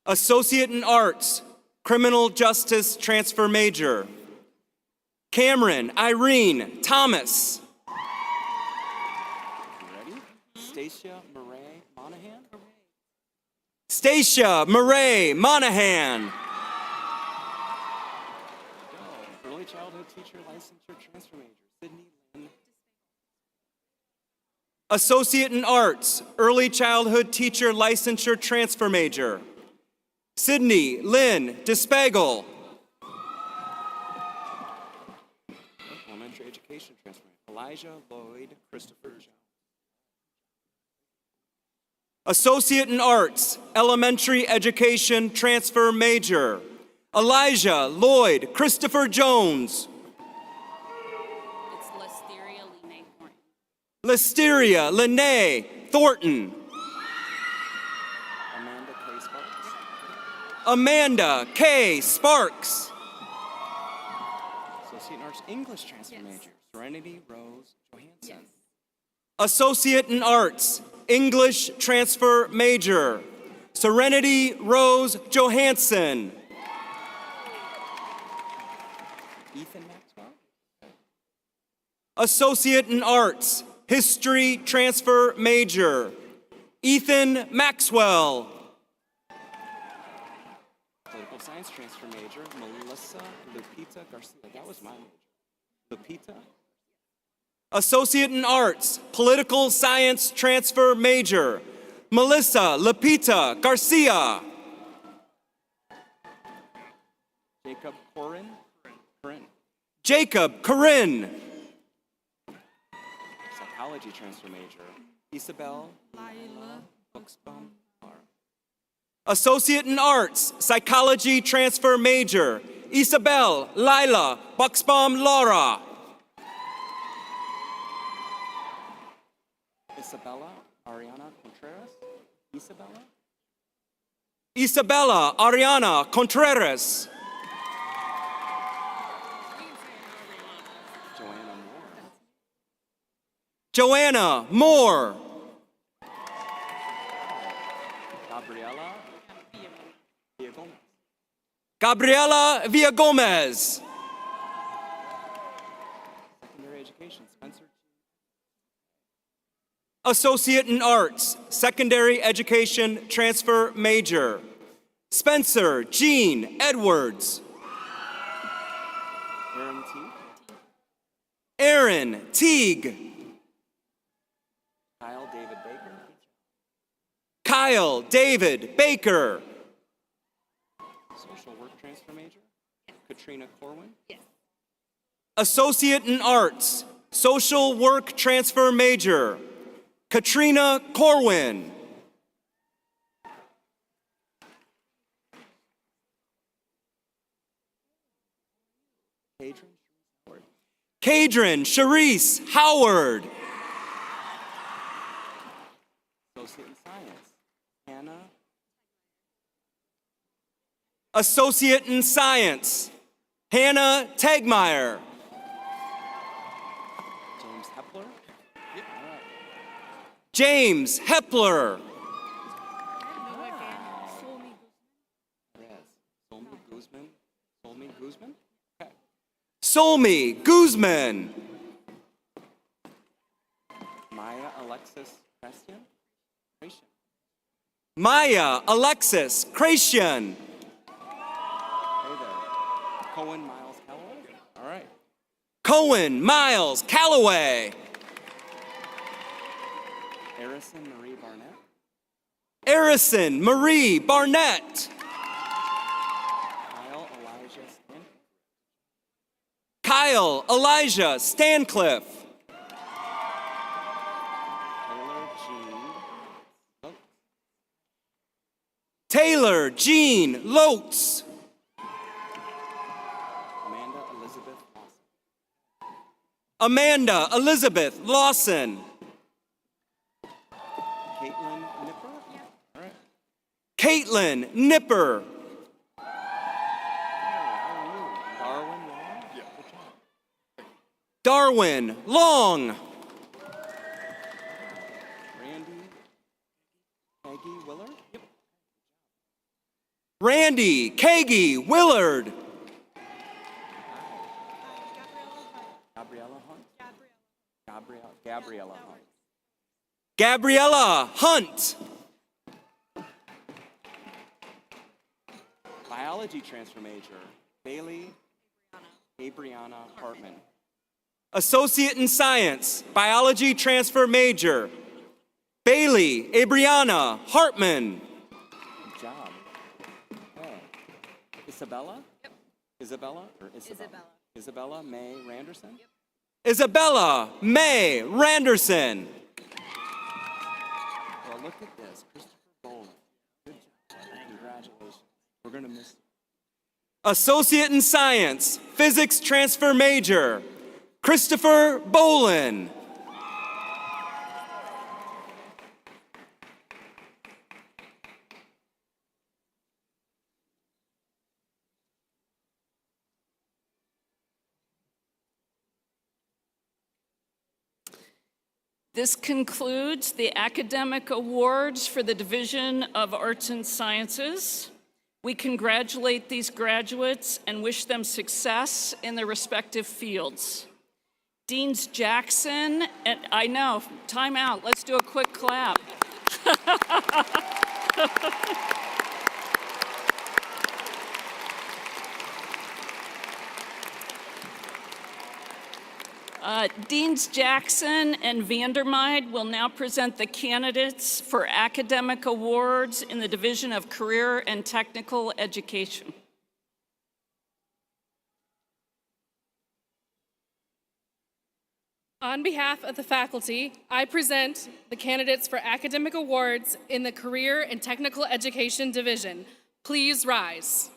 Speaker 7: Associate in Arts, Criminal Justice Transfer Major, Cameron Irene Thomas.
Speaker 10: You ready? Stacia Murray Monahan.
Speaker 7: Stacia Murray Monahan.
Speaker 10: Early Childhood Teacher Licensure Transfer Major, Sydney Lynn.
Speaker 7: Associate in Arts, Early Childhood Teacher Licensure Transfer Major, Sydney Lynn Despagle.
Speaker 10: Elementary Education Transfer Major, Elijah Lloyd Christopher Jones.
Speaker 7: Associate in Arts, Elementary Education Transfer Major, Elijah Lloyd Christopher Jones.
Speaker 1: It's Listeria Line Thornton.
Speaker 7: Listeria Lene Thornton.
Speaker 10: Amanda K. Sparks.
Speaker 7: Amanda K. Sparks.
Speaker 10: Associate in Arts English Transfer Major, Serenity Rose Johansson.
Speaker 7: Associate in Arts, English Transfer Major, Serenity Rose Johansson.
Speaker 10: Ethan Maxwell.
Speaker 7: Associate in Arts, History Transfer Major, Ethan Maxwell.
Speaker 10: Political Science Transfer Major, Melissa Lupita Garcia. That was my major. Lupita.
Speaker 7: Associate in Arts, Political Science Transfer Major, Melissa Lupita Garcia.
Speaker 10: Jacob Corin.
Speaker 7: Jacob Corinne.
Speaker 10: Psychology Transfer Major, Isabel Lila Buxbaum.
Speaker 7: Associate in Arts, Psychology Transfer Major, Isabel Lila Buxbaum Laura.
Speaker 10: Isabella Ariana Contreras.
Speaker 7: Isabella Ariana Contreras. Joanna Moore.
Speaker 10: Gabriela Villagomez.
Speaker 7: Gabriela Villagomez.
Speaker 10: Secondary Education, Spencer.
Speaker 7: Associate in Arts, Secondary Education Transfer Major. Spencer Jean Edwards.
Speaker 10: Aaron T.
Speaker 7: Aaron Teague.
Speaker 10: Kyle David Baker.
Speaker 7: Kyle David Baker.
Speaker 10: Social work transfer major. Katrina Corwin.
Speaker 7: Associate in Arts, Social Work Transfer Major. Katrina Corwin. Kadrin Sharice Howard.
Speaker 10: Associate in science. Hannah.
Speaker 7: Associate in Science, Hannah Tegmeyer.
Speaker 10: James Hepler.
Speaker 7: James Hepler.
Speaker 10: Solmi Guzman. Solmi Guzman. Okay.
Speaker 7: Solmi Guzman.
Speaker 10: Maya Alexis Christian.
Speaker 7: Maya Alexis Kratian.
Speaker 10: Hey there. Cohen Miles Calloway. All right.
Speaker 7: Cohen Miles Calloway.
Speaker 10: Arison Marie Barnett.
Speaker 7: Arison Marie Barnett.
Speaker 10: Kyle Elijah Stanton.
Speaker 7: Kyle Elijah Stancliffe.
Speaker 10: Taylor Jean.
Speaker 7: Taylor Jean Lotz.
Speaker 10: Amanda Elizabeth Lawson.
Speaker 7: Amanda Elizabeth Lawson.
Speaker 10: Caitlin Nipper. All right.
Speaker 7: Caitlin Nipper.
Speaker 10: Darwin Long. Yeah. Good job.
Speaker 7: Darwin Long.
Speaker 10: Randy. Peggy Willard. Yep.
Speaker 7: Randy Kagi Willard.
Speaker 10: Gabriella Hunt. Gabriella Hunt.
Speaker 7: Gabriella Hunt.
Speaker 10: Biology transfer major. Bailey Abriana Hartman.
Speaker 7: Associate in Science, Biology Transfer Major. Bailey Abriana Hartman.
Speaker 10: Good job. Okay. Isabella? Yep. Isabella or Isabella? Isabella May Randerson? Yep.
Speaker 7: Isabella May Randerson.
Speaker 10: Well, look at this. Christopher Bowling. Good job. Congratulations. We're going to miss you.
Speaker 7: Associate in Science, Physics Transfer Major. Christopher Bolin.
Speaker 1: This concludes the academic awards for the Division of Arts and Sciences. We congratulate these graduates and wish them success in their respective fields. Deans Jackson, and I know, time out, let's do a quick clap. Deans Jackson and Vandermeid will now present the candidates for academic awards in the Division of Career and Technical Education.
Speaker 3: On behalf of the faculty, I present the candidates for academic awards in the Career and Technical Education Division. Please rise.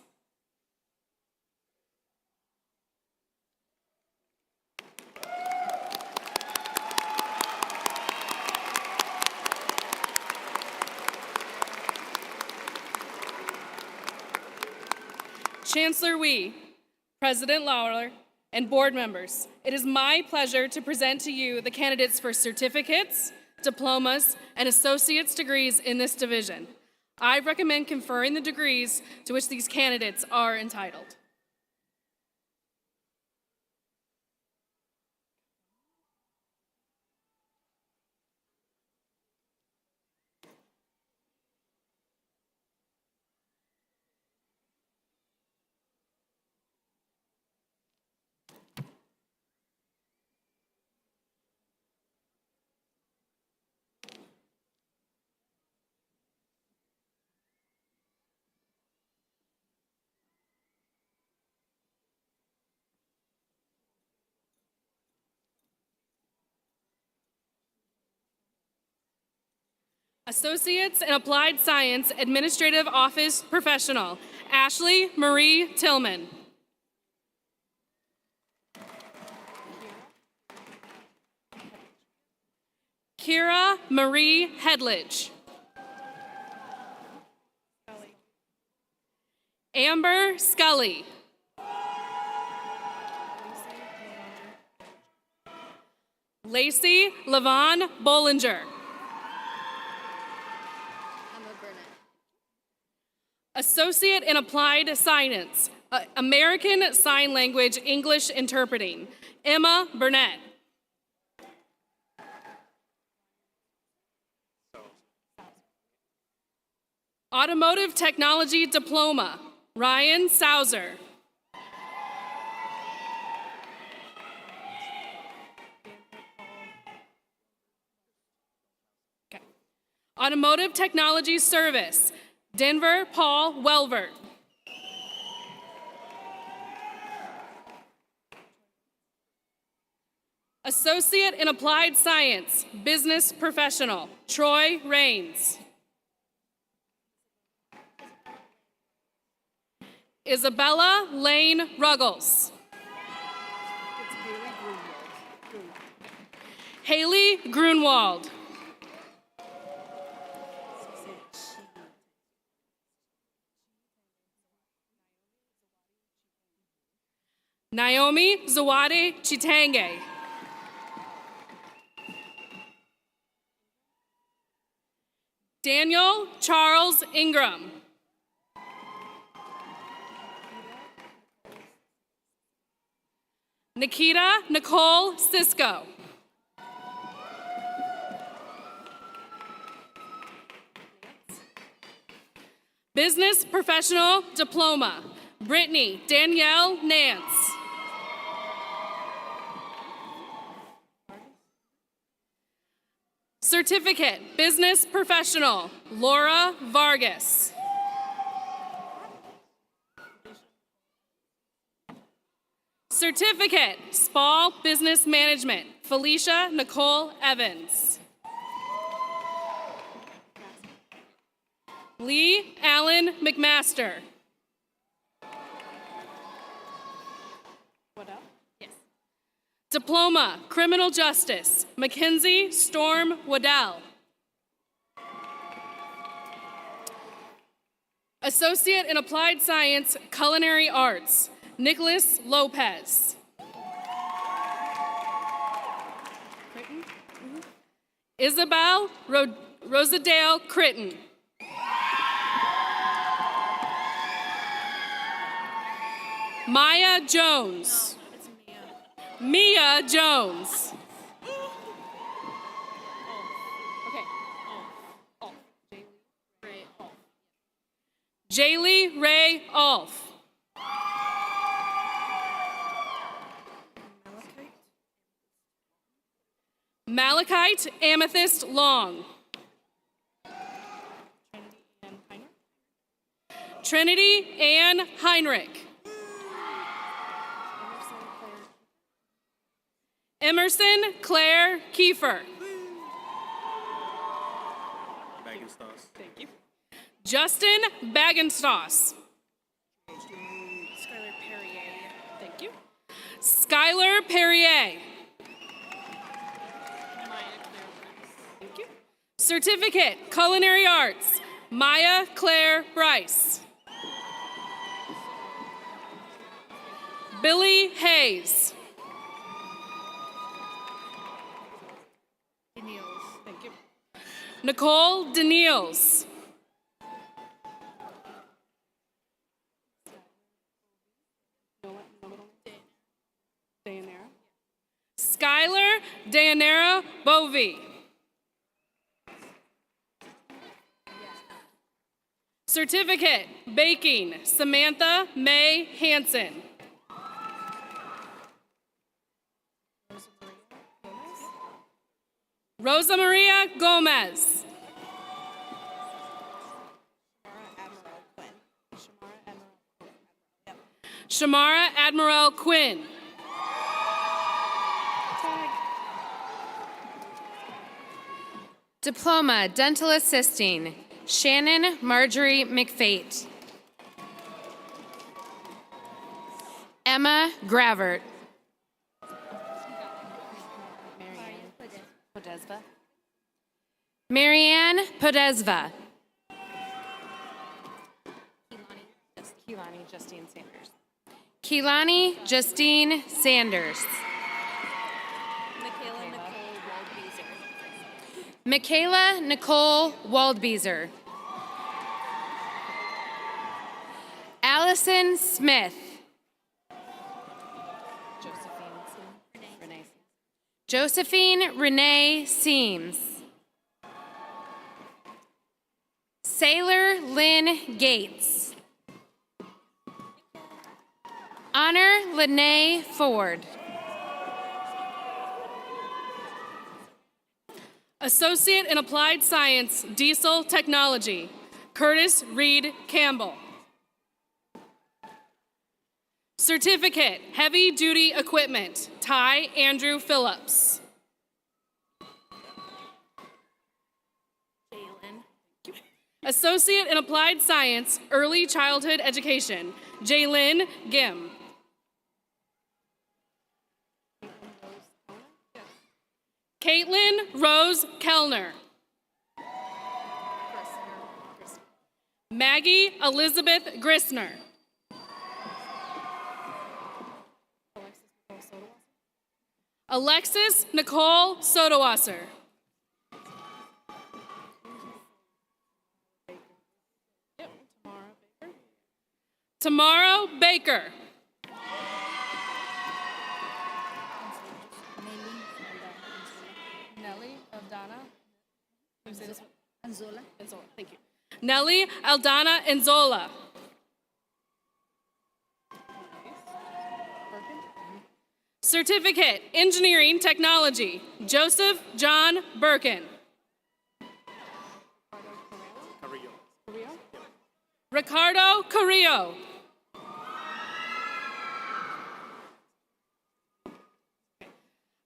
Speaker 3: Chancellor Wee, President Lawler, and board members, it is my pleasure to present to you the candidates for certificates, diplomas, and associate's degrees in this division. I recommend conferring the degrees to which these candidates are entitled. Associates in Applied Science, Administrative Office Professional, Ashley Marie Tillman. Kira Marie Hedledge. Amber Scully. Lacey Lavon Bollinger. Associate in Applied Science, American Sign Language English Interpreting, Emma Burnett. Automotive Technology Diploma, Ryan Sauser. Okay. Automotive Technology Service, Denver Paul Welvert. Associate in Applied Science, Business Professional, Troy Raines. Isabella Lane Ruggles. Haley Grunwald. Naomi Zawadi Chitange. Daniel Charles Ingram. Nikita Nicole Cisco. Business Professional Diploma, Brittany Danielle Nance. Certificate, Business Professional, Laura Vargas. Certificate, Small Business Management, Felicia Nicole Evans. Lee Allen McMaster. What else? Yes. Diploma, Criminal Justice, Mackenzie Storm Waddell. Associate in Applied Science, Culinary Arts, Nicholas Lopez. Isabel Rosadale Critton. Maya Jones.
Speaker 1: No, it's Mia.
Speaker 3: Mia Jones. Jaylee Ray Alf. Malachite Amethyst Long. Trinity Ann Heinrich. Emerson Claire Kiefer.
Speaker 9: Baggenstoss.
Speaker 3: Thank you. Justin Baggenstoss.
Speaker 1: Skylar Perrier.
Speaker 3: Thank you. Skylar Perrier. Thank you. Certificate, Culinary Arts, Maya Claire Bryce. Billy Hayes. Thank you. Nicole Daniels. Skylar Dayanara Bovey. Certificate, Baking, Samantha May Hanson. Rosa Maria Gomez. Shamara Admiral Quinn. Diploma, Dental Assisting, Shannon Marjorie McFate. Emma Gravert. Marianne Podesva. Keelani Justine Sanders. Keelani Justine Sanders. Michaela Nicole Waldbeezer. Allison Smith. Josephine Renee Seams. Sailor Lynn Gates. Honor Lene Ford.
Speaker 11: Associate in Applied Science, Diesel Technology, Curtis Reed Campbell. Certificate, Heavy Duty Equipment, Ty Andrew Phillips. Associate in Applied Science, Early Childhood Education, Jaylyn Gim. Caitlin Rose Kellner. Maggie Elizabeth Grissner. Alexis Nicole Sodowasser. Tamara Baker. Nellie Aldana. Anzola. Thank you. Nellie Aldana Anzola. Certificate, Engineering Technology, Joseph John Birkin. Ricardo Carrillo.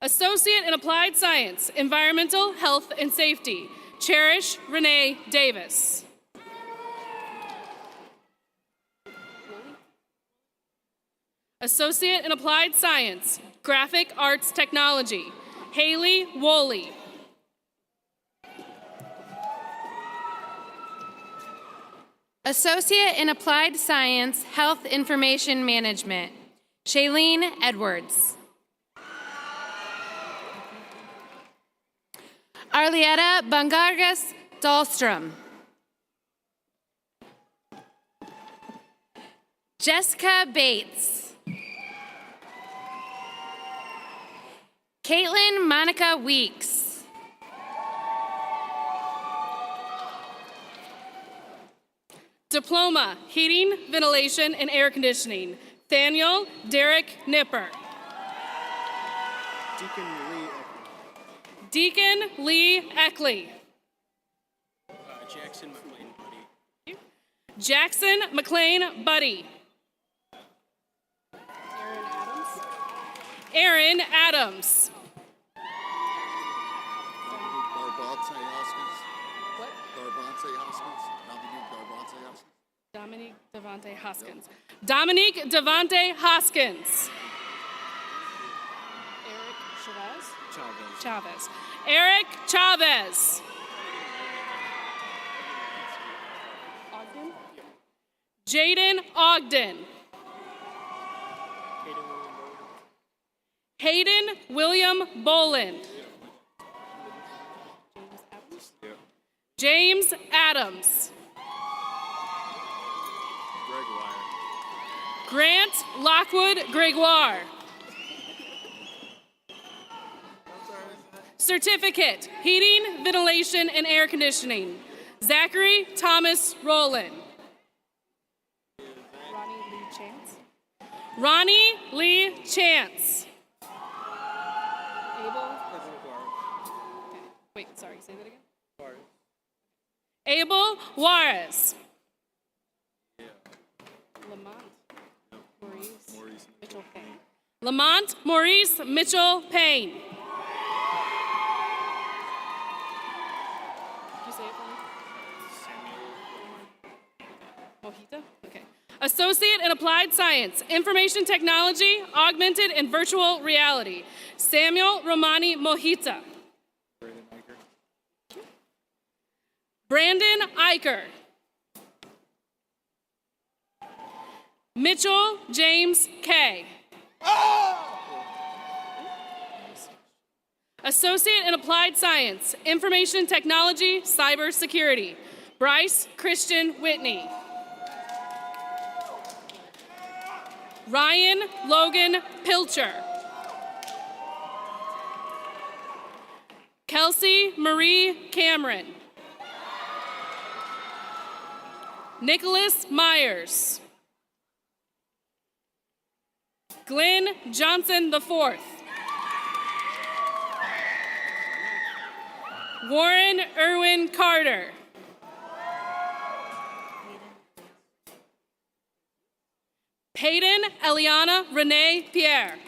Speaker 11: Associate in Applied Science, Environmental Health and Safety, Cherish Renee Davis. Associate in Applied Science, Graphic Arts Technology, Haley Woolley.
Speaker 3: Associate in Applied Science, Health Information Management, Shailene Edwards. Arlietta Bangargas Dahlstrom. Jessica Bates. Caitlin Monica Weeks.
Speaker 11: Diploma, Heating, Ventilation, and Air Conditioning, Daniel Derek Nipper. Deacon Lee Eckley.
Speaker 9: Jackson McLean, buddy.
Speaker 11: Jackson McLean Buddy. Aaron Adams. Dominique Devante Hoskins. Dominique Devante Hoskins. Eric Chavez. Eric Chavez. Ogden. Jaden Ogden. Hayden William Boland. James Adams. Grant Lockwood Gregoire. Certificate, Heating, Ventilation, and Air Conditioning, Zachary Thomas Rowland. Ronnie Lee Chance. Wait, sorry, say that again. Abel Juarez. Lamont Maurice Mitchell Payne. say it for me? Mojita? Okay. Associate in Applied Science, Information Technology, Augmented and Virtual Reality, Samuel Romani Mojita. Brandon Eicher. Mitchell James Kay. Associate in Applied Science, Information Technology, Cybersecurity, Bryce Christian Whitney. Ryan Logan Pilcher. Kelsey Marie Cameron. Nicholas Myers. Glenn Johnson IV. Warren Irwin Carter. Peyton Eliana Renee Pierre.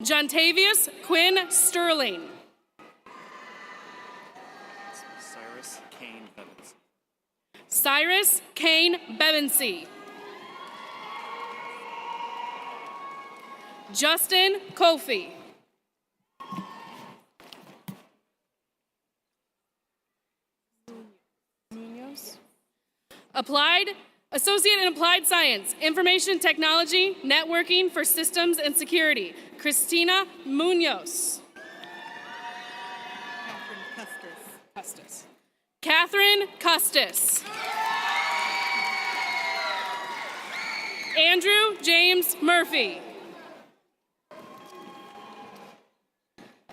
Speaker 11: Jontavius Quinn Sterling.
Speaker 9: Cyrus Kane Bevins.
Speaker 11: Cyrus Kane Bevensey. Justin Kofi. Associate in Applied Science, Information Technology, Networking for Systems and Security, Christina Munoz. Catherine Custis. Andrew James Murphy.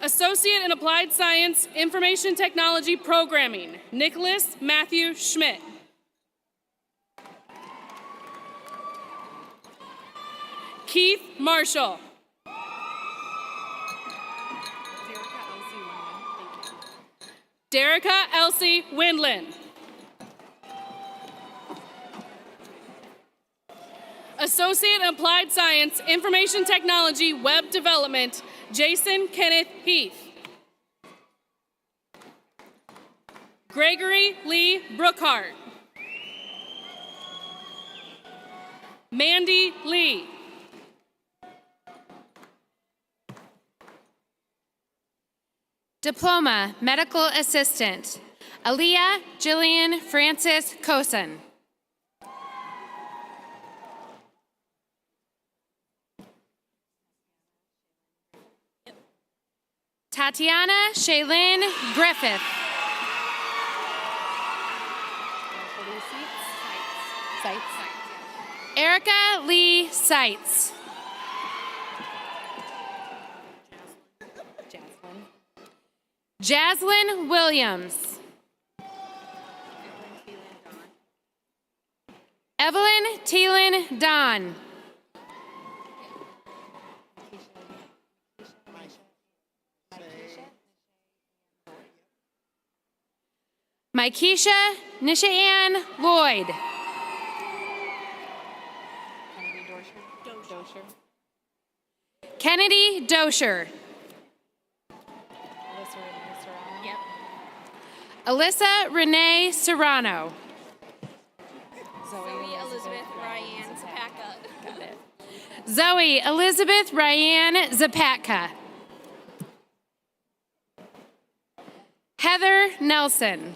Speaker 11: Associate in Applied Science, Information Technology Programming, Nicholas Matthew Schmidt. Keith Marshall. Derica Elsie Windland. Associate in Applied Science, Information Technology, Web Development, Jason Kenneth Heath. Gregory Lee Brookhart. Mandy Lee.
Speaker 12: Diploma, Medical Assistant, Aaliyah Jillian Francis Cosen. Tatiana Shaylin Griffith. Erica Lee Seitz. Jaslyn Williams. Evelyn Thielen Don. Mykesha Nisha-Ann Lloyd. Kennedy Dosher. Alyssa Renee Serrano.
Speaker 13: Zoe Elizabeth Ryan Zapatka. Got it.
Speaker 12: Zoe Elizabeth Ryan Zapatka. Heather Nelson.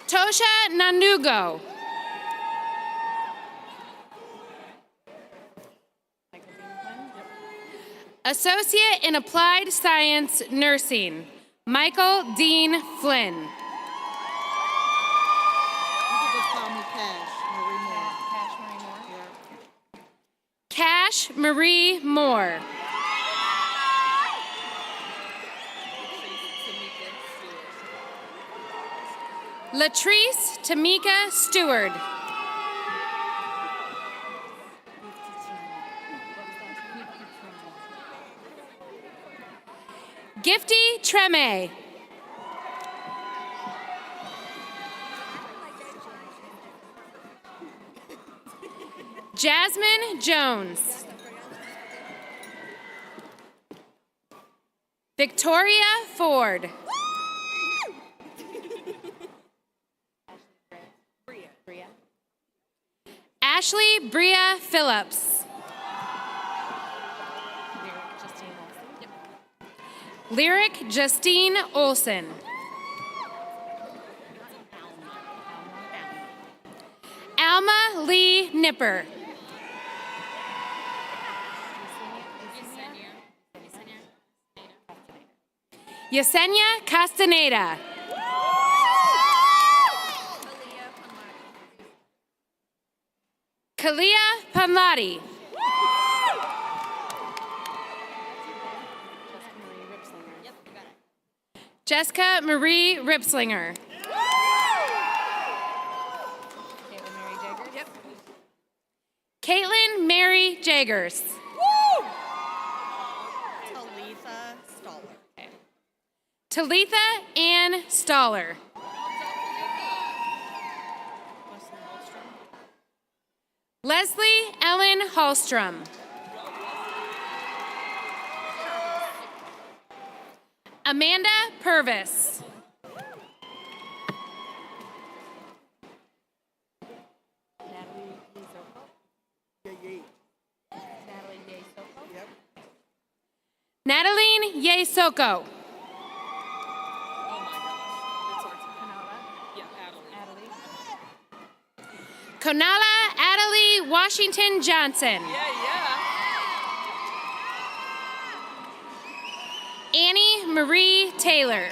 Speaker 12: Tosha Nandugo. Associate in Applied Science Nursing, Michael Dean Flynn.
Speaker 14: You can just call me Cash Marie Moore.
Speaker 12: Cash Marie Moore. Latrice Tamika Stewart. Gifty Treme. Jasmine Jones. Victoria Ford. Ashley Bria Phillips. Lyric Justine Olson. Alma Lee Nipper. Yesenia Castaneda. Kalia Panladi. Jessica Marie Ripslinger. Caitlin Mary Jaggers.
Speaker 14: Talitha Stoller.
Speaker 12: Talitha Ann Staller. Leslie Ellen Hallstrom. Amanda Purvis. Natalie Yesoko. Konala Adelie Washington Johnson. Annie Marie Taylor.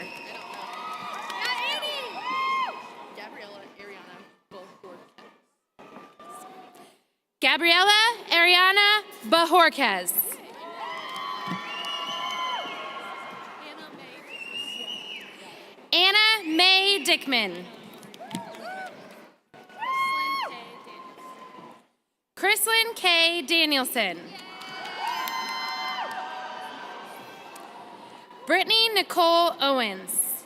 Speaker 12: Gabriela Ariana Bajorquez. Anna Mae Dickman. Chrislyn K. Danielson. Brittany Nicole Owens.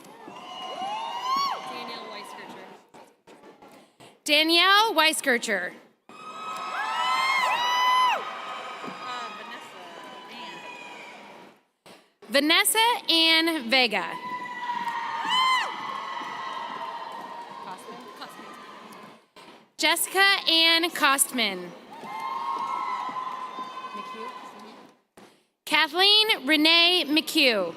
Speaker 12: Danielle Weiskircher. Vanessa Ann Vega. Jessica Ann Kostman. Kathleen Renee McHugh.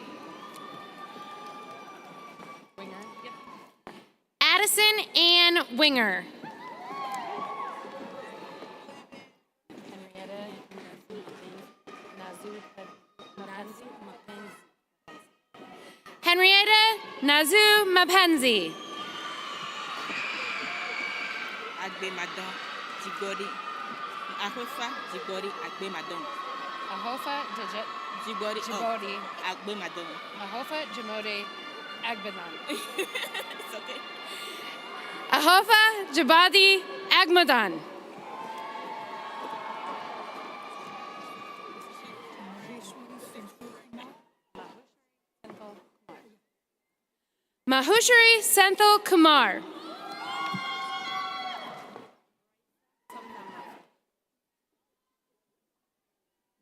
Speaker 12: Addison Ann Winger. Henrietta Nazu Mapenzi.
Speaker 8: Agbe Madon, Jigori. Ahofa, Jigori, Agbe Madon.
Speaker 3: Ahofa
Speaker 8: Jigori,
Speaker 3: Jibodi.
Speaker 8: Agbe Madon.
Speaker 3: Ahofa Jamode Agbanan.
Speaker 8: It's okay.
Speaker 12: Ahofa Jabadi Agmadan. Mahushari Senthil Kumar.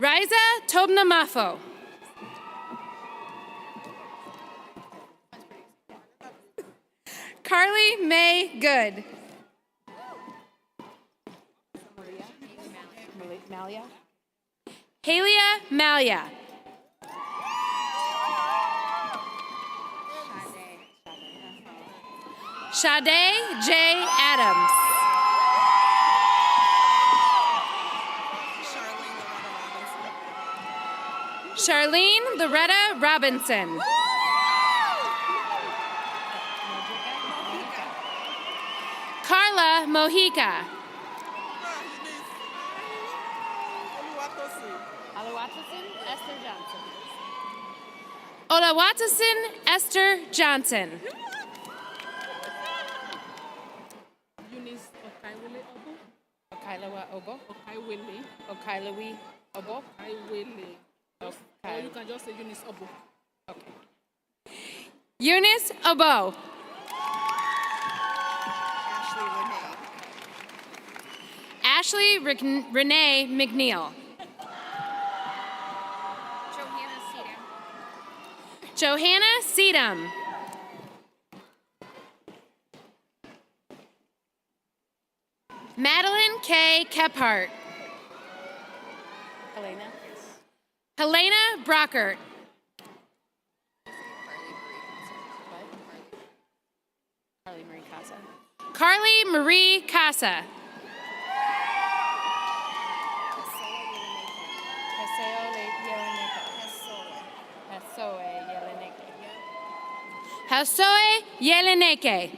Speaker 12: Riza Tobnamafo. Carly May Good.
Speaker 3: Malia.
Speaker 12: Halia Malia. Sade J. Adams. Charlene Loretta Robinson. Carla Mojica.
Speaker 3: Alawatasin Esther Johnson.
Speaker 12: Olawatasin Esther Johnson.
Speaker 11: Eunice Okaiwili Obo.
Speaker 3: Okailawa Obo.
Speaker 11: Okaiwili.
Speaker 3: Okailawi Obo.
Speaker 11: Okaiwili. Or you can just say Eunice Obo.
Speaker 3: Okay.
Speaker 12: Eunice Obo.
Speaker 14: Ashley Renee.
Speaker 12: Ashley Renee McNeil. Johanna Seedham. Madeline K. Kephart. Helena Brockert. Carly Marie Casa. Hasoe Yeleneke.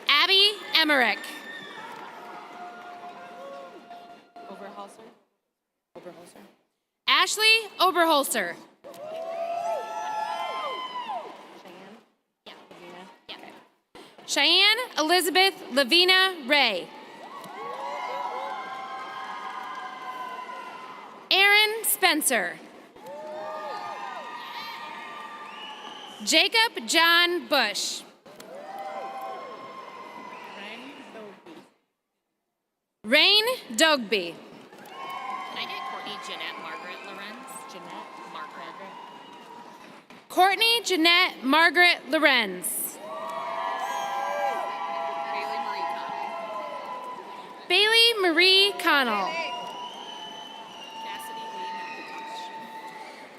Speaker 12: Abby Emmerich. Ashley Oberholzer. Cheyenne Elizabeth Lavina Ray. Aaron Spencer. Jacob John Bush. Rain Dogby.
Speaker 13: Can I get Courtney Jeanette Margaret Lorenz? Jeanette Margaret.
Speaker 12: Courtney Jeanette Margaret Lorenz. Bailey Marie Connell.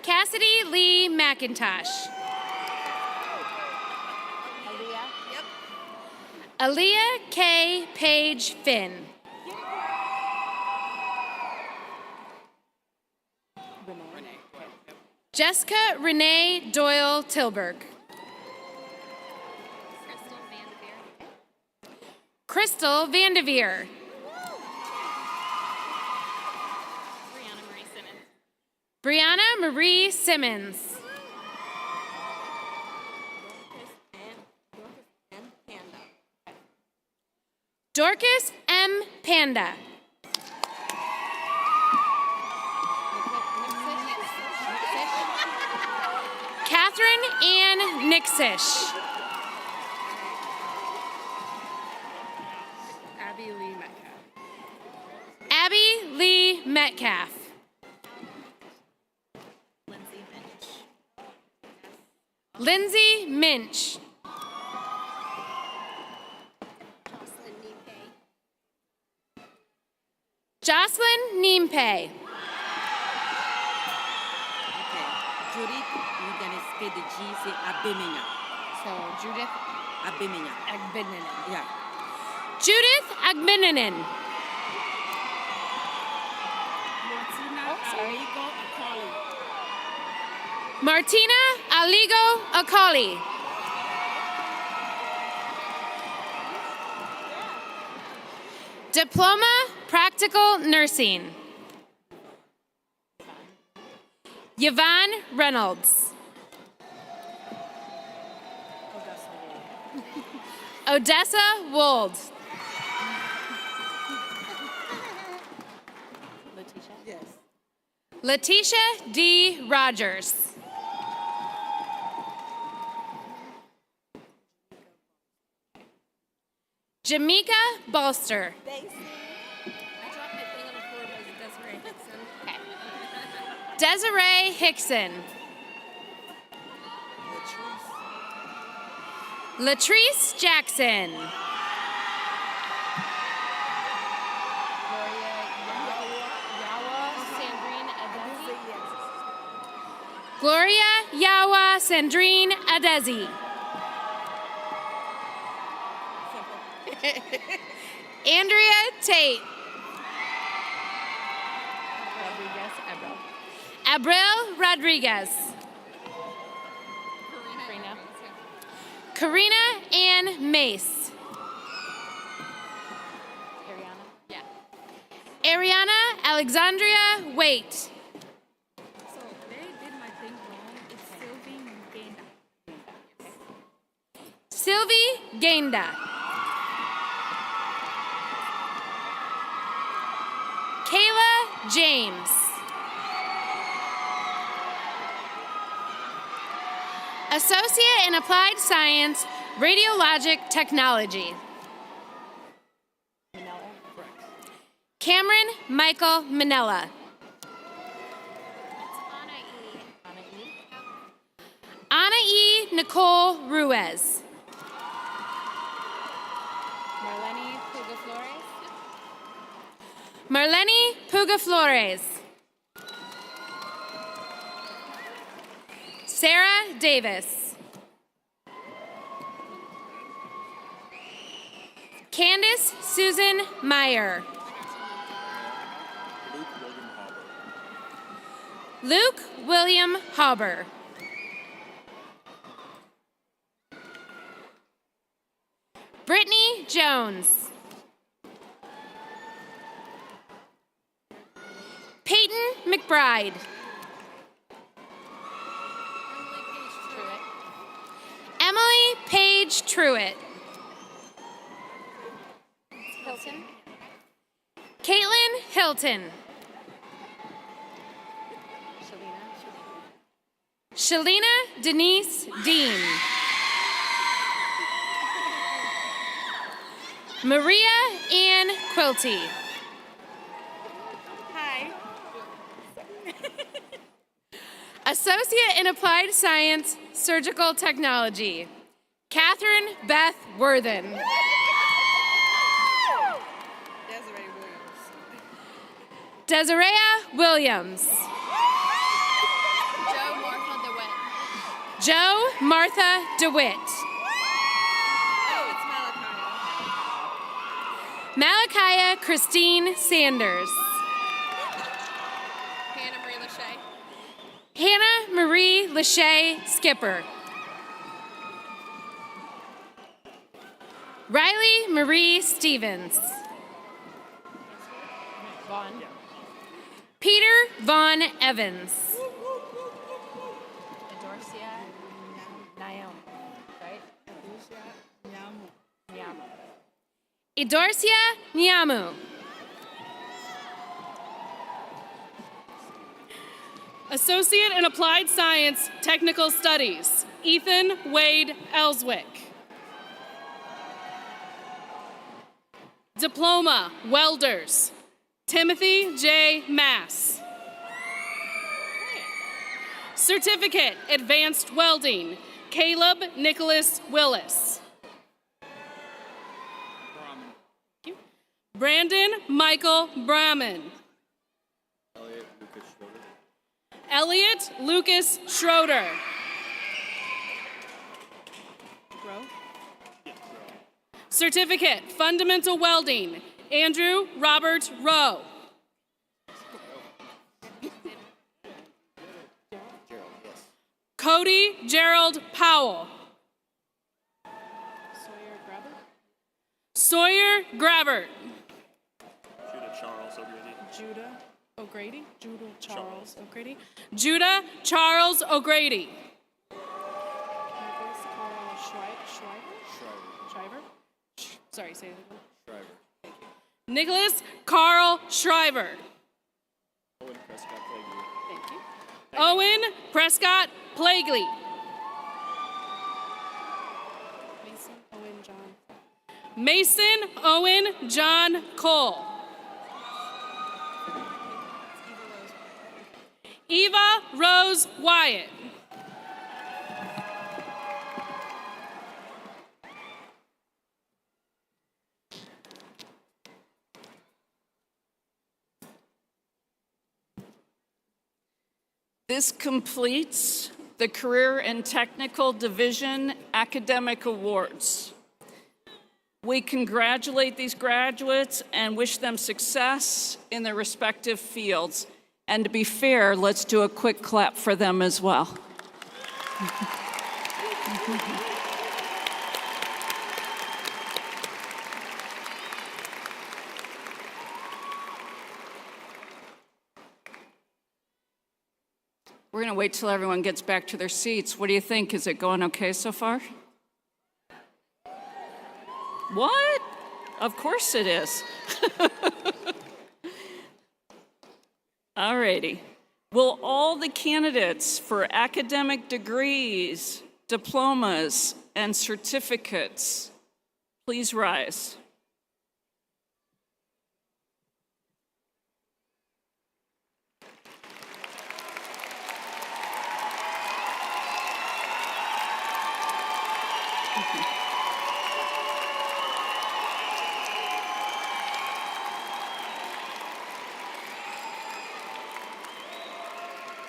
Speaker 12: Cassidy Lee McIntosh. Aaliyah K. Page Finn. Jessica Renee Doyle Tilburg. Crystal Vandeveer. Brianna Marie Simmons. Dorcas M. Panda. Catherine Ann Nixish. Abby Lee Metcalf. Lindsay Minch. Jocelyn Niempe.
Speaker 8: Judith, you're going to spell the G, say Abemenya.
Speaker 12: So Judith
Speaker 8: Abemenya.
Speaker 12: Agbininen.
Speaker 8: Yeah.
Speaker 12: Judith Agbininen. Martina Aligo Akali. Diploma Practical Nursing. Yvonne Reynolds. Odessa Wold.
Speaker 8: Yes.
Speaker 12: Letitia D. Rogers. Jamaica Bolster. Desiree Hickson. Latrice Jackson. Gloria Yawa Sandrine Adezi. Andrea Tate. Abril Rodriguez. Karina Ann Mace. Ariana Alexandria Waite.
Speaker 13: So they did my thing wrong. It's
Speaker 12: Sylvie Gainda. Kayla James. Associate in Applied Science, Radiologic Technology. Cameron Michael Minella. Anna E. Nicole Ruiz.
Speaker 3: Marlene Puga Flores.
Speaker 12: Marlene Puga Flores. Sarah Davis. Candace Susan Meyer. Luke William Hauber. Brittany Jones. Peyton McBride. Emily Page Truitt.
Speaker 3: Hilton.
Speaker 12: Caitlin Hilton. Shalina Denise Dean. Maria Ann Quilty.
Speaker 3: Hi.
Speaker 12: Associate in Applied Science, Surgical Technology, Catherine Beth Worthen. Desiree Williams. Joe Martha DeWitt. Malachi Christine Sanders. Hannah Marie Lachey Skipper. Riley Marie Stevens.
Speaker 3: Vaughn.
Speaker 12: Peter Vaughn Evans. Idorsia Nyamu.
Speaker 11: Associate in Applied Science, Technical Studies, Ethan Wade Ellswick. Diploma, Welders, Timothy J. Mass. Certificate, Advanced Welding, Caleb Nicholas Willis. Brandon Michael Brahman. Elliot Lucas Schroeder. Certificate, Fundamental Welding, Andrew Robert Rowe. Cody Gerald Powell. Sawyer Grabbert.
Speaker 9: Judah O'Grady.
Speaker 11: Judah Charles O'Grady. Sorry, say that again. Nicholas Carl Shriver. Owen Prescott Plagley. Mason Owen John Cole. Eva Rose Wyatt.
Speaker 1: This completes the Career and Technical Division Academic Awards. We congratulate these graduates and wish them success in their respective fields. And to be fair, let's do a quick clap for them as well. We're going to wait till everyone gets back to their seats. What do you think? Is it going okay so far? What? Of course it is. All righty. Will all the candidates for academic degrees, diplomas, and certificates, please rise.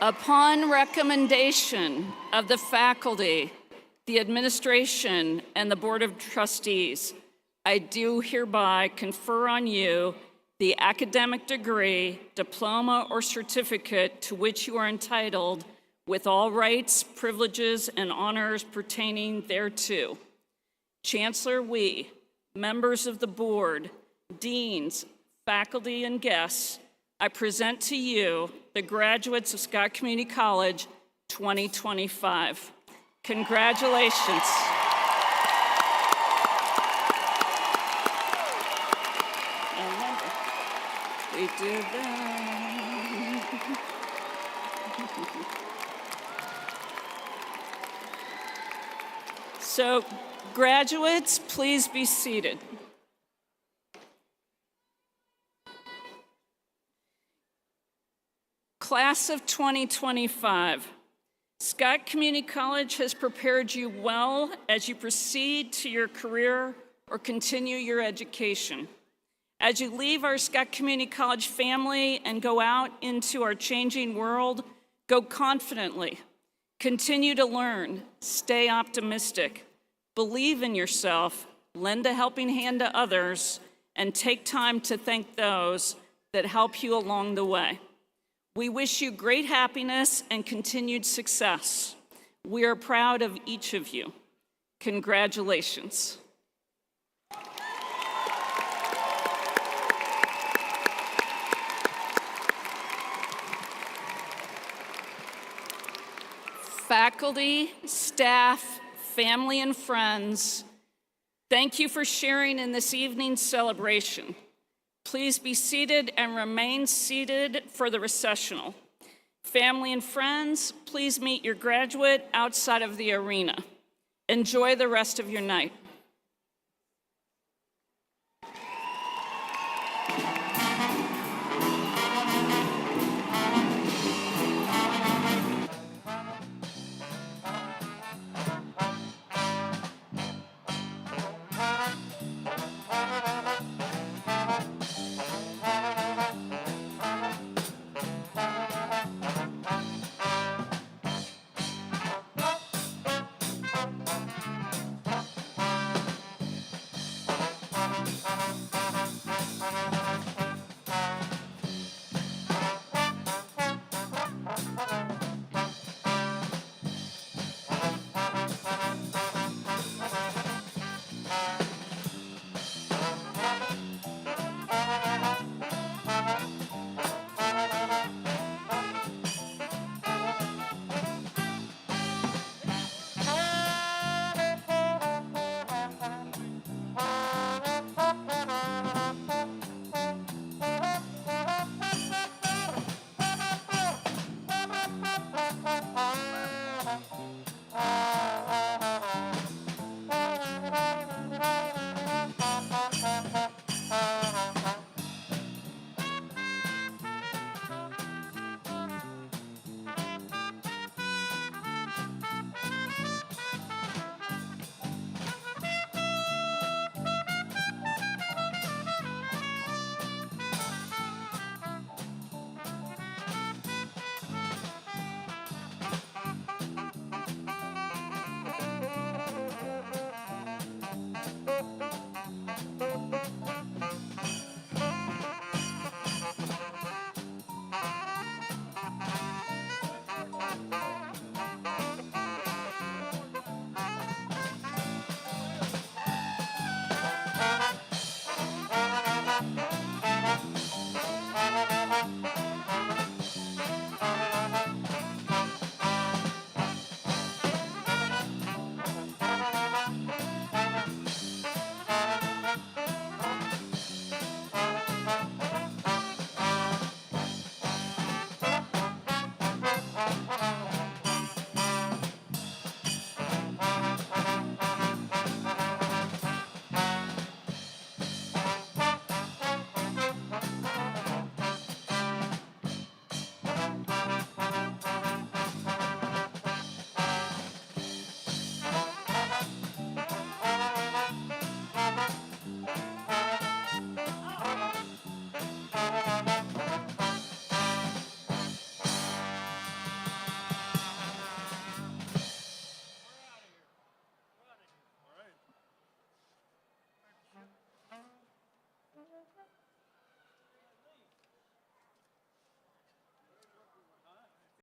Speaker 1: Upon recommendation of the faculty, the administration, and the Board of Trustees, I do hereby confer on you the academic degree, diploma, or certificate to which you are entitled with all rights, privileges, and honors pertaining thereto. Chancellor Wee, members of the board, deans, faculty, and guests, I present to you the graduates of Scott Community College 2025. Congratulations. We did that. So, graduates, please be seated. Class of 2025, Scott Community College has prepared you well as you proceed to your career or continue your education. As you leave our Scott Community College family and go out into our changing world, go confidently. Continue to learn, stay optimistic, believe in yourself, lend a helping hand to others, and take time to thank those that help you along the way. We wish you great happiness and continued success. We are proud of each of you. Congratulations. Faculty, staff, family, and friends, thank you for sharing in this evening's celebration. Please be seated and remain seated for the recessional. Family and friends, please meet your graduate outside of the arena. Enjoy the rest of your night.